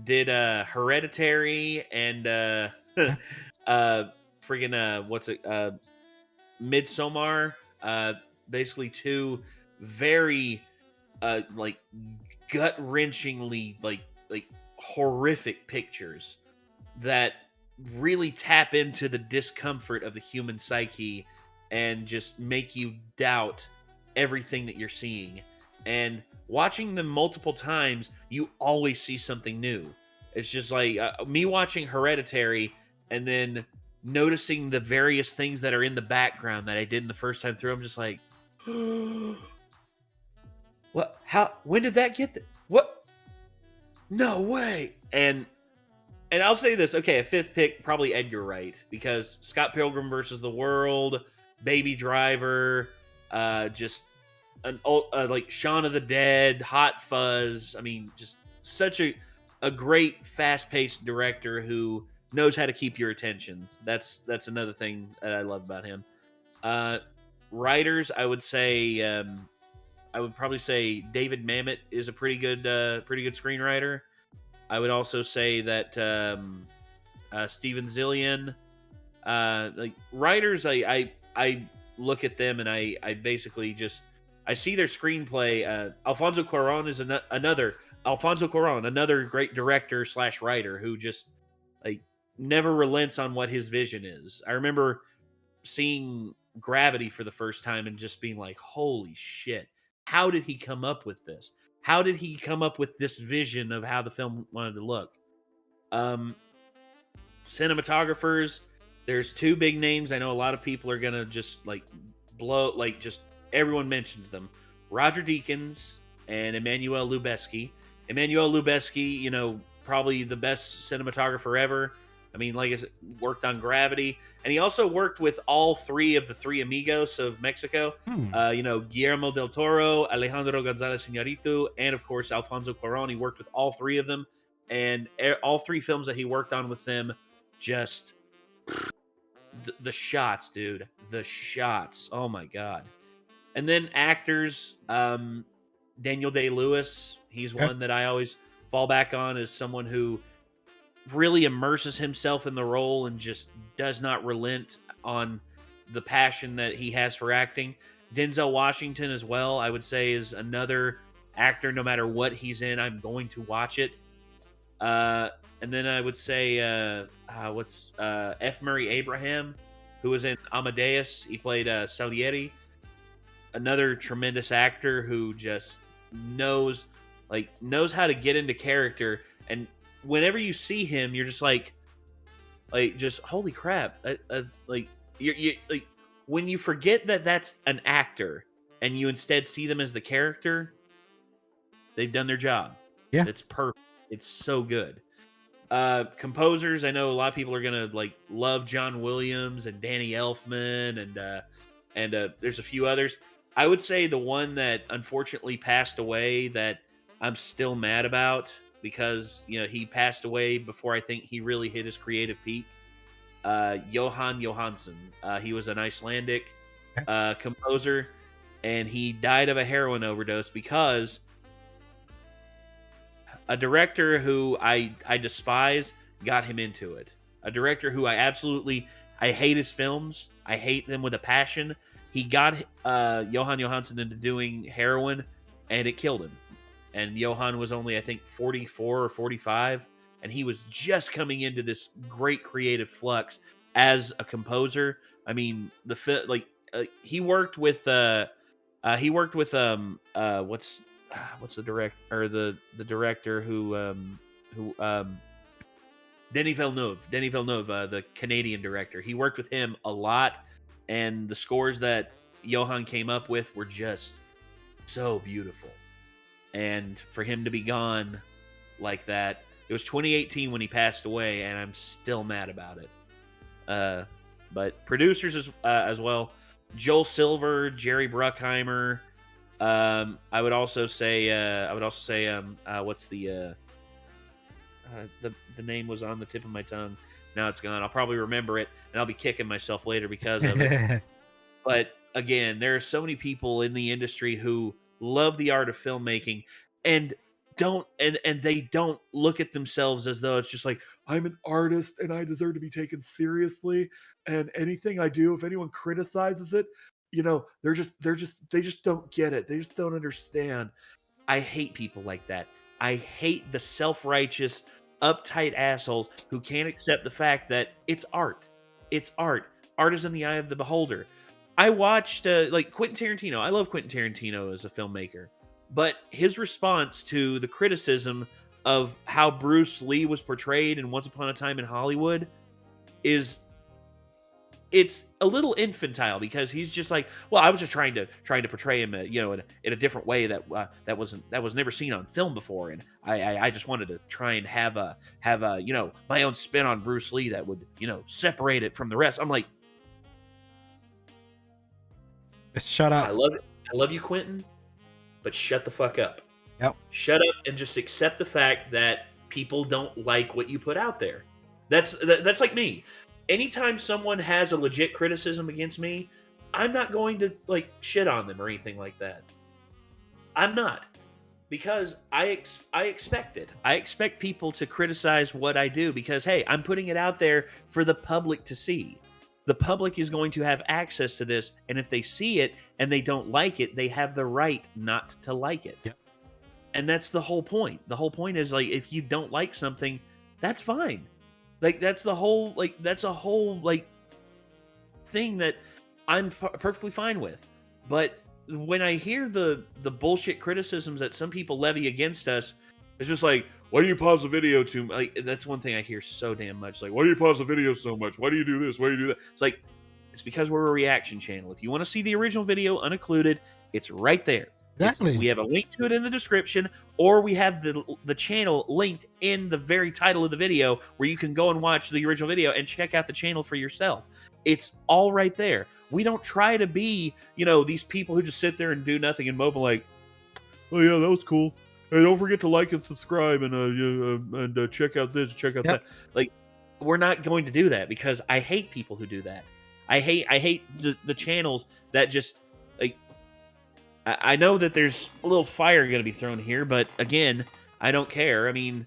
did Hereditary and Midsommar. basically two very like gut-wrenchingly like horrific pictures that really tap into the discomfort of the human psyche and just make you doubt everything that you're seeing. And watching them multiple times, you always see something new. It's just like me watching Hereditary and then noticing the various things that are in the background that I did in the first time through. I'm just like, what? How? When did that get? What? No way! And I'll say this, okay, a fifth pick, probably Edgar Wright, because Scott Pilgrim versus the World, Baby Driver, just like Shaun of the Dead, Hot Fuzz. I mean, just such a great, fast paced director who knows how to keep your attention. That's another thing that I love about him. Uh, Writers, I would probably say David Mamet is a pretty good screenwriter. I would also say that Steven Zillion, like writers, I look at them and I basically just I see their screenplay. Alfonso Cuarón is another Alfonso Cuarón, another great director slash writer who just like never relents on what his vision is. I remember seeing Gravity for the first time and just being like, "Holy shit! How did he come up with this? How did he come up with this vision of how the film wanted to look?" Um, Cinematographers, there's two big names. I know a lot of people are gonna just like blow, like just everyone mentions them. Roger Deakins and Emmanuel Lubezki. Emmanuel Lubezki, you know, probably the best cinematographer ever. I mean, like I said, worked on Gravity, and he also worked with all three of the three amigos of Mexico. You know, Guillermo del Toro, Alejandro González Iñárritu, and of course Alfonso Cuarón. He worked with all three of them, and all three films that he worked on with them, just the shots, dude, the shots. Oh my god. And then actors, Daniel Day-Lewis. He's Okay. one that I always fall back on as someone who really immerses himself in the role and just does not relent on the passion that he has for acting. Denzel Washington as well, I would say, is another actor. No matter what he's in, I'm going to watch it. Uh, and then I would say, what's F. Murray Abraham, who was in Amadeus. He played Salieri, another tremendous actor who just knows knows how to get into character. And whenever you see him, you're just like just holy crap! Like you like when you forget that that's an actor and you instead see them as the character, they've done their job. Yeah. It's perfect. It's so good. Composers, I know a lot of people are gonna like love John Williams and Danny Elfman and there's a few others. I would say the one that unfortunately passed away that I'm still mad about because you know he passed away before I think he really hit his creative peak. Johan Johansson. He was an Icelandic Okay. composer, and he died of a heroin overdose because a director who I despise got him into it. A director who I hate his films. I hate them with a passion. He got Johan Johansson into doing heroin, and it killed him. And Johan was only I think 44 or 45, and he was just coming into this great creative flux as a composer. I mean, he worked with what's the direct or the director who Denis Villeneuve, the Canadian director. He worked with him a lot, and the scores that Johan came up with were just so beautiful. And for him to be gone like that, it was 2018 when he passed away, and I'm still mad about it. But producers as well, Joel Silver, Jerry Bruckheimer. I would also say what's the name was on the tip of my tongue. Now it's gone. I'll probably remember it, and I'll be kicking myself later because of it. But again, there are so many people in the industry who love the art of filmmaking and they don't look at themselves as though it's just like I'm an artist and I deserve to be taken seriously, and anything I do, if anyone criticizes it, they just don't get it. They just don't understand. I hate people like that. I hate the self-righteous, uptight assholes who can't accept the fact that it's art. It's art. Art is in the eye of the beholder. I watched like Quentin Tarantino. I love Quentin Tarantino as a filmmaker, but his response to the criticism of how Bruce Lee was portrayed in Once Upon a Time in Hollywood is it's a little infantile because he's just like, well, I was just trying to portray him, in a different way that was never seen on film before, and I just wanted to try and have a my own spin on Bruce Lee that would separate it from the rest. I'm like, Just shut up. I love you, Quentin, but shut the fuck up. Yep. Shut up and just accept the fact that people don't like what you put out there. That's like me. Anytime someone has a legit criticism against me, I'm not going to like shit on them or anything like that. I'm not, because I expect it. I expect people to criticize what I do because, hey, I'm putting it out there for the public to see. The public is going to have access to this, and if they see it and they don't like it, they have the right not to like it. Yep. And that's the whole point. The whole point is, like, if you don't like something, that's fine. Like, that's a whole thing that I'm perfectly fine with. But when I hear the bullshit criticisms that some people levy against us, it's just like, why do you pause the video too much? Like, that's one thing I hear so damn much. Like, why do you pause the video so much? Why do you do this? Why do you do that? It's like, it's because we're a reaction channel. If you want to see the original video unoccluded, it's right there. Exactly. We have a link to it in the description, or we have the channel linked in the very title of the video where you can go and watch the original video and check out the channel for yourself. It's all right there. We don't try to be, these people who just sit there and do nothing and mope like, oh yeah, that was cool. Hey, don't forget to like and subscribe and check out this, check out that. Like, we're not going to do that because I hate people who do that. I hate the channels that just like. I know that there's a little fire going to be thrown here, but again, I don't care. I mean,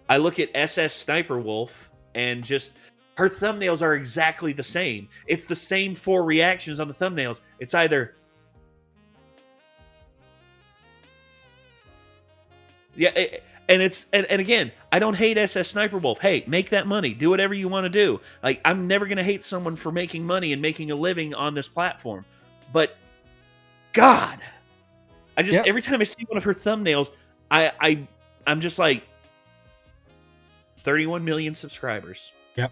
I look at SS Sniper Wolf and just her thumbnails are exactly the same. It's the same 4 reactions on the thumbnails. It's either and again, I don't hate SS Sniper Wolf. Hey, make that money. Do whatever you want to do. Like, I'm never going to hate someone for making money and making a living on this platform. But God, I just every time I see one of her thumbnails, I'm just like 31 million subscribers. Yep.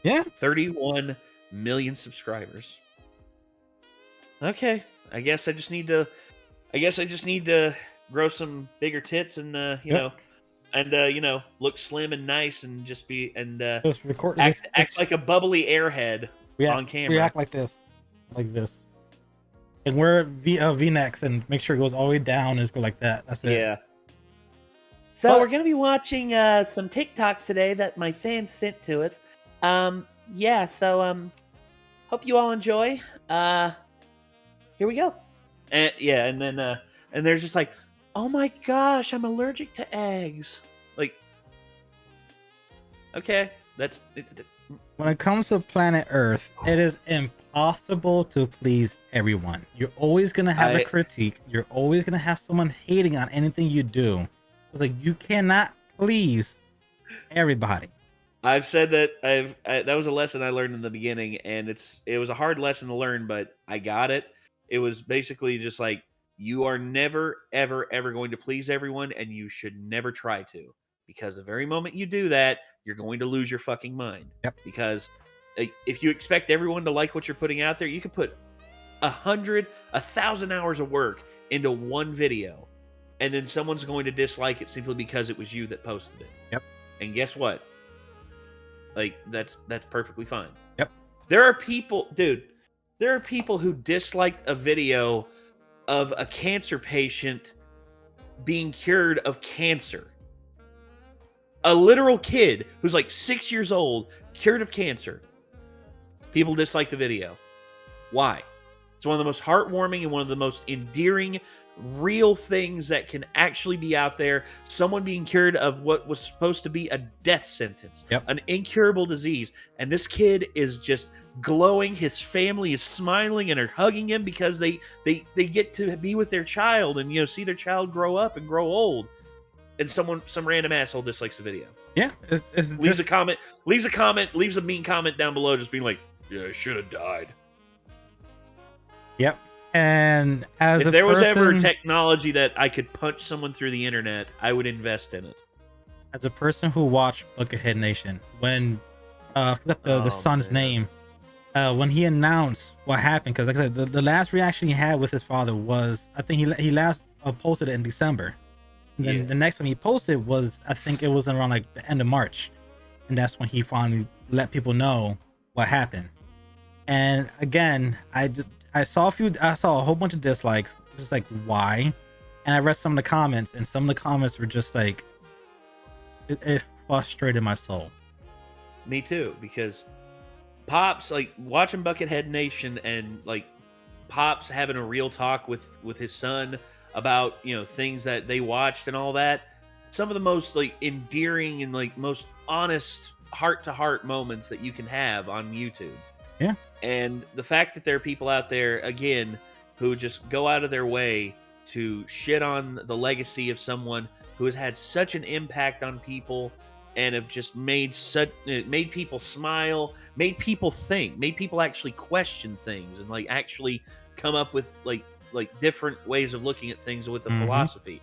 Yeah. 31 million subscribers. Okay. I guess I just need to grow some bigger tits and look slim and nice and just be just record act like a bubbly airhead on camera. React like this. And wear V-necks and make sure it goes all the way down and go like that. That's it. Yeah. So we're going to be watching some TikToks today that my fans sent to us. Hope you all enjoy. Here we go. And then there's just like, oh my gosh, I'm allergic to eggs. Like, okay, that's it. When it comes to planet Earth, it is impossible to please everyone. You're always going to have a critique. You're always going to have someone hating on anything you do. So it's like, you cannot please everybody. I've said that that was a lesson I learned in the beginning, and it was a hard lesson to learn, but I got it. It was basically just like, you are never, ever, ever going to please everyone, and you should never try to. Because the very moment you do that, you're going to lose your fucking mind. Yep. Because if you expect everyone to like what you're putting out there, you could put 1,000 hours of work into one video, and then someone's going to dislike it simply because it was you that posted it. Yep. And guess what? Like, that's perfectly fine. Yep. There are people who disliked a video of a cancer patient being cured of cancer. A literal kid who's like 6 years old, cured of cancer. People dislike the video. Why? It's one of the most heartwarming and one of the most endearing, real things that can actually be out there. Someone being cured of what was supposed to be a death sentence, Yep. an incurable disease. And this kid is just glowing. His family is smiling and are hugging him because they get to be with their child and, you know, see their child grow up and grow old. And some random asshole dislikes the video. Yeah. Leaves a mean comment down below, just being like, "Yeah, I should have died." Yep. And as If there was ever technology that I could punch someone through the internet, I would invest in it. As a person who watched Buckethead Nation, when I forgot the son's name, when he announced what happened, because like I said, the last reaction he had with his father was, I think he last posted it in December. And then the next time he posted was, I think it was around like the end of March, and that's when he finally let people know what happened. And again, I saw a whole bunch of dislikes, just like, why? And I read some of the comments, and some of the comments were just like, it frustrated my soul. Me too, because Pops, like, watching Buckethead Nation and like Pops having a real talk with his son about, you know, things that they watched and all that. Some of the most like endearing and like most honest heart to heart moments that you can have on YouTube. Yeah. And the fact that there are people out there, again, who just go out of their way to shit on the legacy of someone who has had such an impact on people and have just made people smile, made people think, made people actually question things and like actually come up with like different ways of looking at things with a philosophy.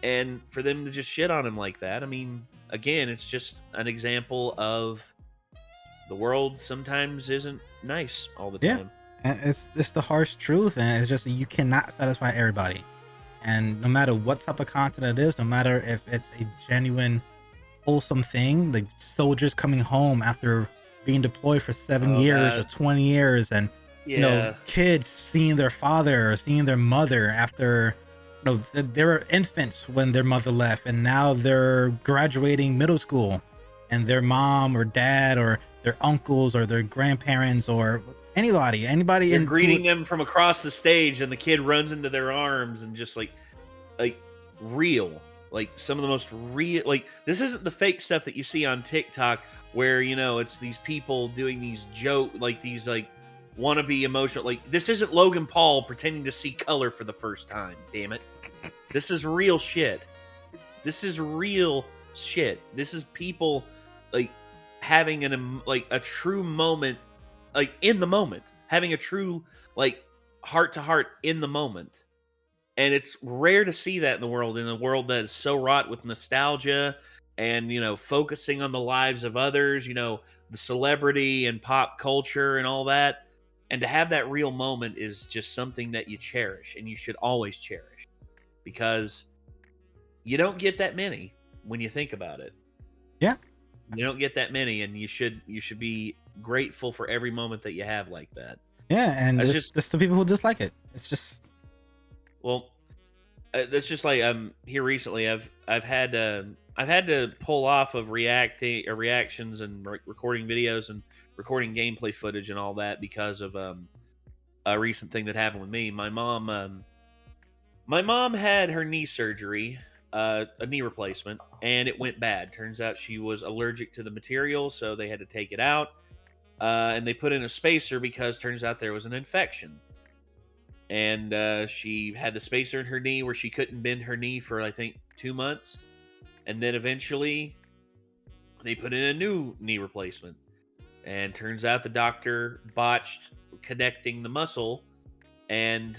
And for them to just shit on him like that, I mean, again, it's just an example of the world sometimes isn't nice all the time. And it's the harsh truth, and it's just you cannot satisfy everybody. And no matter what type of content it is, no matter if it's a genuine wholesome thing, like soldiers coming home after being deployed for 7 years or 20 years, and you know, kids seeing their father or seeing their mother after, you know, they were infants when their mother left, and now they're graduating middle school, and their mom or dad or their uncles or their grandparents or anybody You're greeting them from across the stage, and the kid runs into their arms, and just like real, like some of the most real, like this isn't the fake stuff that you see on TikTok where, you know, it's these people doing these joke, like these like wannabe emotional, like this isn't Logan Paul pretending to see color for the first time. Damn it. This is real shit. This is real shit. This is people like having a true moment, like in the moment, having a true like heart to heart in the moment. And it's rare to see that in a world that is so wrought with nostalgia and, you know, focusing on the lives of others, you know, the celebrity and pop culture and all that. And to have that real moment is just something that you cherish, and you should always cherish, because you don't get that many when you think about it. Yeah. You don't get that many, and you should be grateful for every moment that you have like that. Yeah, and it's just the people who dislike it. It's just, well, that's just like here recently. I've had to pull off of reactions and recording videos and recording gameplay footage and all that because of a recent thing that happened with me. My mom had her knee surgery, a knee replacement, and it went bad. Turns out she was allergic to the material, so they had to take it out, and they put in a spacer because turns out there was an infection. And she had the spacer in her knee where she couldn't bend her knee for, I think, 2 months. And then eventually they put in a new knee replacement. And turns out the doctor botched connecting the muscle, and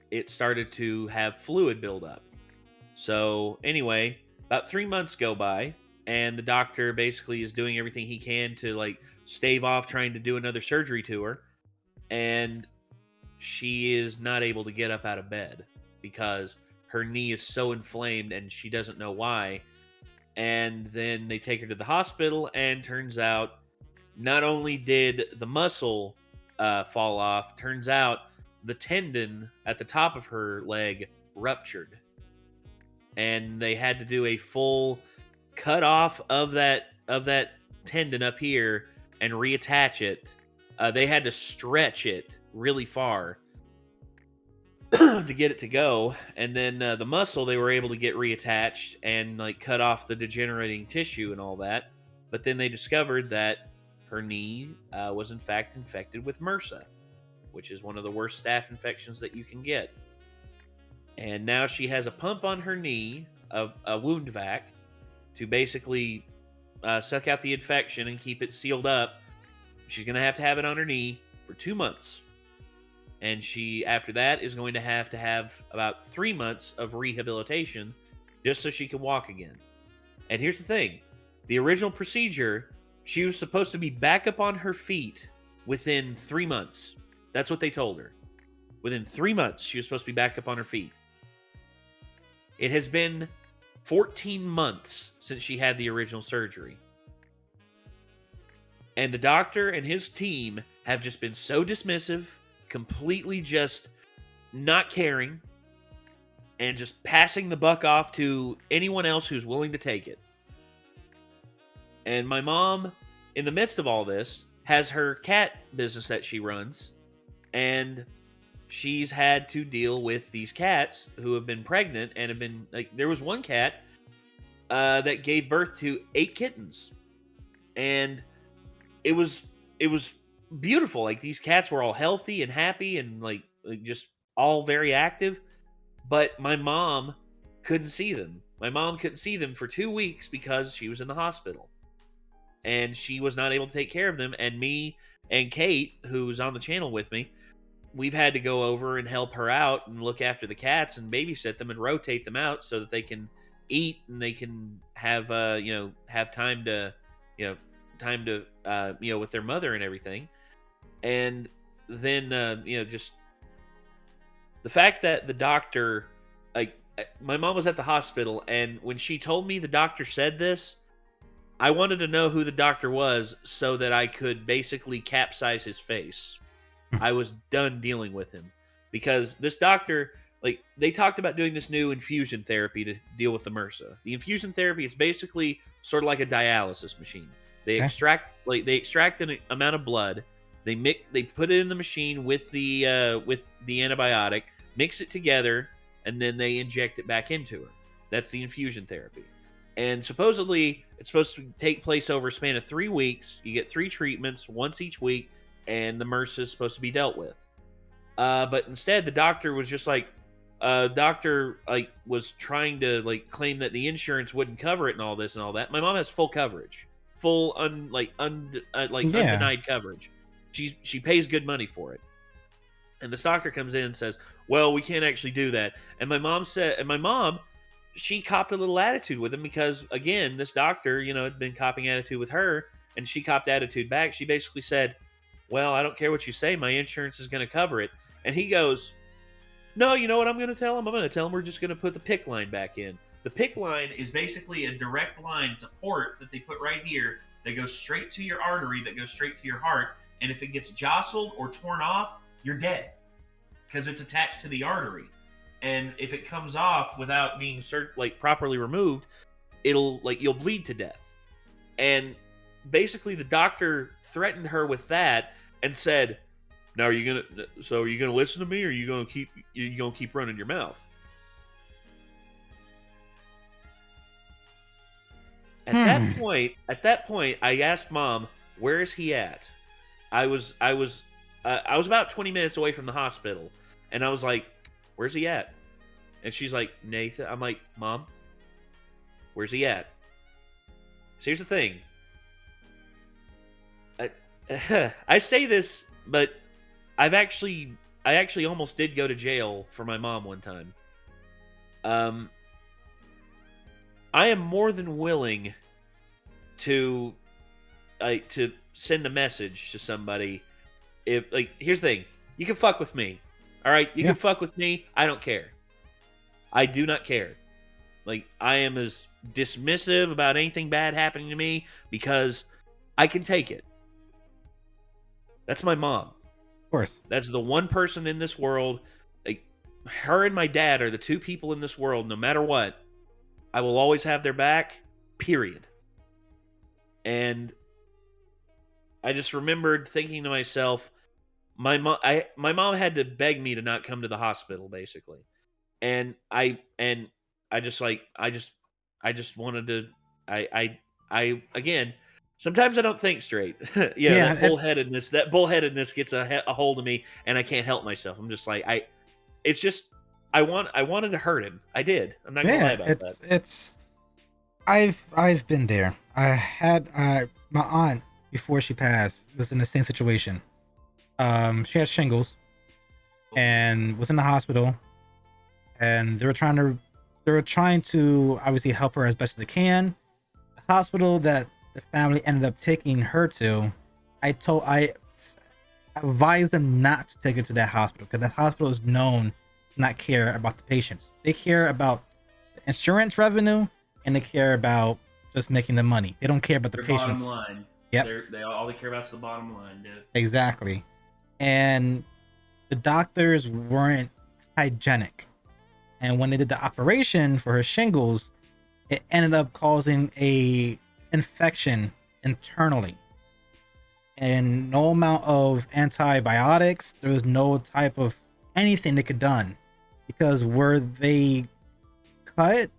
it started to have fluid buildup. So anyway, about 3 months go by, and the doctor basically is doing everything he can to like stave off trying to do another surgery to her. And she is not able to get up out of bed because her knee is so inflamed and she doesn't know why. And then they take her to the hospital, and turns out not only did the muscle fall off, turns out the tendon at the top of her leg ruptured. And they had to do a full cut off of that tendon up here and reattach it. They had to stretch it really far, to get it to go. And then the muscle they were able to get reattached and like cut off the degenerating tissue and all that. But then they discovered that her knee was in fact infected with MRSA, which is one of the worst staph infections that you can get. And now she has a pump on her knee, a wound vac, to basically suck out the infection and keep it sealed up. She's going to have it on her knee for 2 months. And she, after that, is going to have about 3 months of rehabilitation just so she can walk again. And here's the thing. The original procedure, she was supposed to be back up on her feet within 3 months. That's what they told her. Within 3 months, she was supposed to be back up on her feet. It has been 14 months since she had the original surgery. And the doctor and his team have just been so dismissive, completely just not caring, and just passing the buck off to anyone else who's willing to take it. And my mom, in the midst of all this, has her cat business that she runs, and she's had to deal with these cats who have been pregnant and have been like, there was one cat that gave birth to 8 kittens, and it was beautiful. Like, these cats were all healthy and happy and like just all very active, but my mom couldn't see them. My mom couldn't see them for 2 weeks because she was in the hospital, and she was not able to take care of them. And me and Kate, who's on the channel with me, we've had to go over and help her out and look after the cats and babysit them and rotate them out so that they can eat and they can have have time to with their mother and everything. And then just the fact that the doctor, like, my mom was at the hospital, and when she told me the doctor said this, I wanted to know who the doctor was so that I could basically capsize his face. I was done dealing with him, because this doctor, like, they talked about doing this new infusion therapy to deal with the MRSA. The infusion therapy is basically sort of like a dialysis machine. They extract an amount of blood, they put it in the machine with the antibiotic, mix it together, and then they inject it back into her. That's the infusion therapy. And supposedly it's supposed to take place over a span of 3 weeks. You get 3 treatments, once each week, and the MRSA is supposed to be dealt with. But instead, the doctor was just like, was trying to claim that the insurance wouldn't cover it and all this and all that. My mom has full coverage, undenied coverage. She pays good money for it. And this doctor comes in and says, "Well, we can't actually do that." And my mom, she copped a little attitude with him, because again, this doctor, had been copping attitude with her, and she copped attitude back. She basically said, "Well, I don't care what you say. My insurance is going to cover it." And he goes, "No, you know what I'm going to tell him? I'm going to tell him we're just going to put the PICC line back in." The PICC line is basically a direct line. It's a port that they put right here that goes straight to your artery, that goes straight to your heart. And if it gets jostled or torn off, you're dead, because it's attached to the artery. And if it comes off without being properly removed, you'll bleed to death. And basically the doctor threatened her with that and said, "Now are you gonna listen to me, or are you gonna keep running your mouth?" At that point, I asked Mom, "Where is he at?" I was about 20 minutes away from the hospital, and I was like, "Where's he at?" And she's like, "Nathan." I'm like, "Mom, where's he at?" So here's the thing. I say this, but I actually almost did go to jail for my mom one time. I am more than willing to send a message to somebody. If, here's the thing. You can fuck with me. All right? You can fuck with me. I don't care. I do not care. I am as dismissive about anything bad happening to me because I can take it. That's my mom. Of course. That's the one person in this world. Her and my dad are the 2 people in this world, no matter what, I will always have their back, period. And I just remembered thinking to myself, my mom had to beg me to not come to the hospital basically. And I just like I just wanted to I again, sometimes I don't think straight. Yeah, Yeah, that it's bullheadedness gets a hold of me, and I can't help myself. I'm just like it's just I wanted to hurt him. I did. I'm not gonna lie yeah, about that. it's I've been there. I had my aunt before she passed was in the same situation. She had shingles and was in the hospital, and they were trying to obviously help her as best as they can. The hospital that the family ended up taking her to, I advised them not to take her to that hospital because that hospital is known to not care about the patients. They care about the insurance revenue and they care about just making the money. They don't care about the Their patients. bottom line. Yep, They all they care about is the bottom line, dude. exactly. And the doctors weren't hygienic. And when they did the operation for her shingles, it ended up causing a infection internally. And no amount of antibiotics, there was no type of anything they could done because where they cut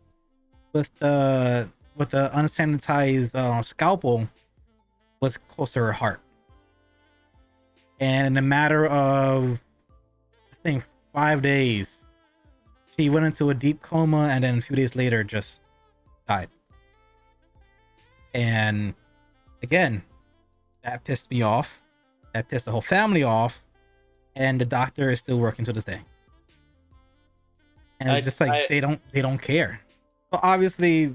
with the unsanitized scalpel was close to her heart. And in a matter of I think 5 days, she went into a deep coma and then a few days later just died. And again, that pissed me off. That pissed the whole family off. And the doctor is still working to this day. And it's just like they don't care. But obviously,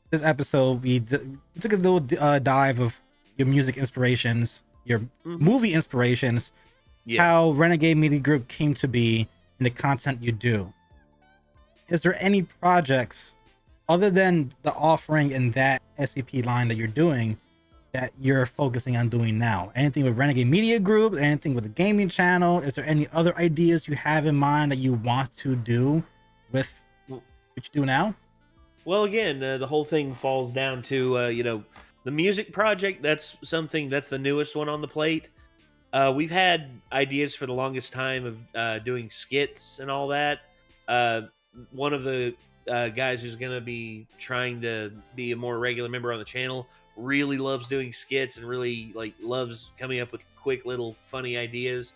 this episode we took a little dive of your music inspirations, your movie inspirations, how Renegade Media Group came to be, and the content you do. Is there any projects other than the offering and that SCP line that you're doing that you're focusing on doing now? Anything with Renegade Media Group, anything with the gaming channel? Is there any other ideas you have in mind that you want to do with what you do now? Well, again, the whole thing falls down to the music project. That's something that's the newest one on the plate. We've had ideas for the longest time of doing skits and all that. One of the guys who's going to be trying to be a more regular member on the channel really loves doing skits and really loves coming up with quick little funny ideas.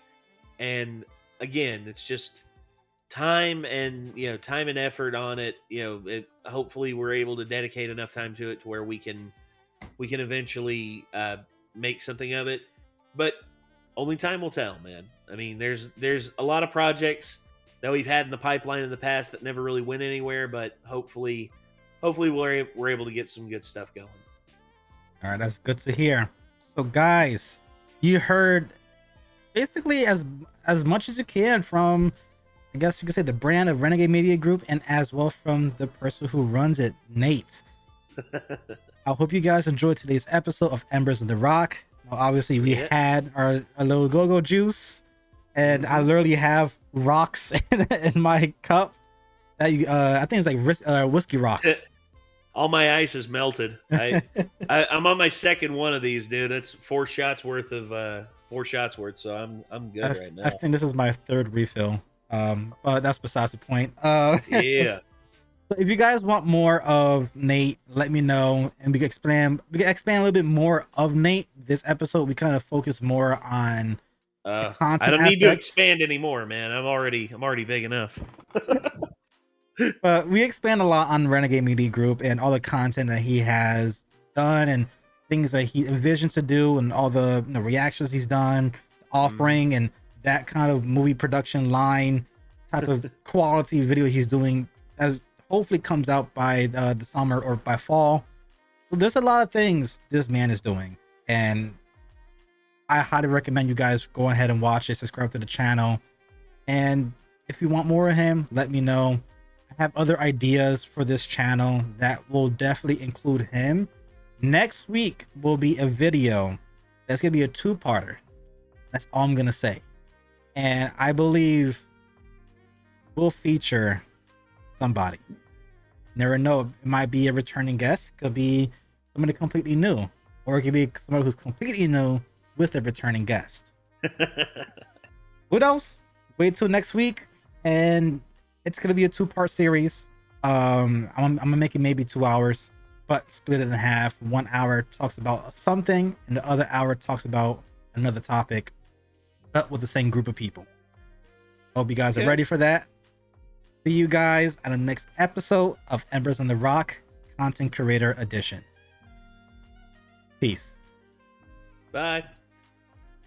And again, it's just time and effort on it. Hopefully we're able to dedicate enough time to it to where we can eventually make something of it. But only time will tell, man. I mean, there's a lot of projects that we've had in the pipeline in the past that never really went anywhere, but hopefully we're able to get some good stuff going. All right, that's good to hear. So guys, you heard basically as much as you can from, I guess you could say, the brand of Renegade Media Group, and as well from the person who runs it, Nate. I hope you guys enjoyed today's episode of Embers in the Rock. Well, obviously we had our little go-go juice, and I literally have rocks in my cup that I think it's like whiskey rocks. All my ice is melted. I'm on my second one of these, dude. That's 4 shots worth, so I'm good right now. I think this is my third refill. But that's besides the point. Yeah. So if you guys want more of Nate, let me know, and we can expand a little bit more of Nate. This episode we kind of focus more on content. I don't need to expand anymore, man. I'm already big enough. But we expand a lot on Renegade Media Group and all the content that he has done and things that he envisions to do, and all the reactions he's done, offering, and that kind of movie production line type of quality video he's doing, as hopefully comes out by the summer or by fall. So there's a lot of things this man is doing, and I highly recommend you guys go ahead and watch it, subscribe to the channel, and if you want more of him, let me know. I have other ideas for this channel that will definitely include him. Next week will be a video that's gonna be a 2-parter. That's all I'm gonna say. And I believe we'll feature somebody. Never know, it might be a returning guest, could be somebody completely new, or it could be somebody who's completely new with a returning guest. What else? Wait till next week, and it's gonna be a 2-part series. I'm gonna make it maybe 2 hours, but split it in half. 1 hour talks about something, and the other hour talks about another topic, but with the same group of people. Hope you guys are ready for that. See you guys on the next episode of Embers on the Rock Content Creator Edition. Peace. Bye.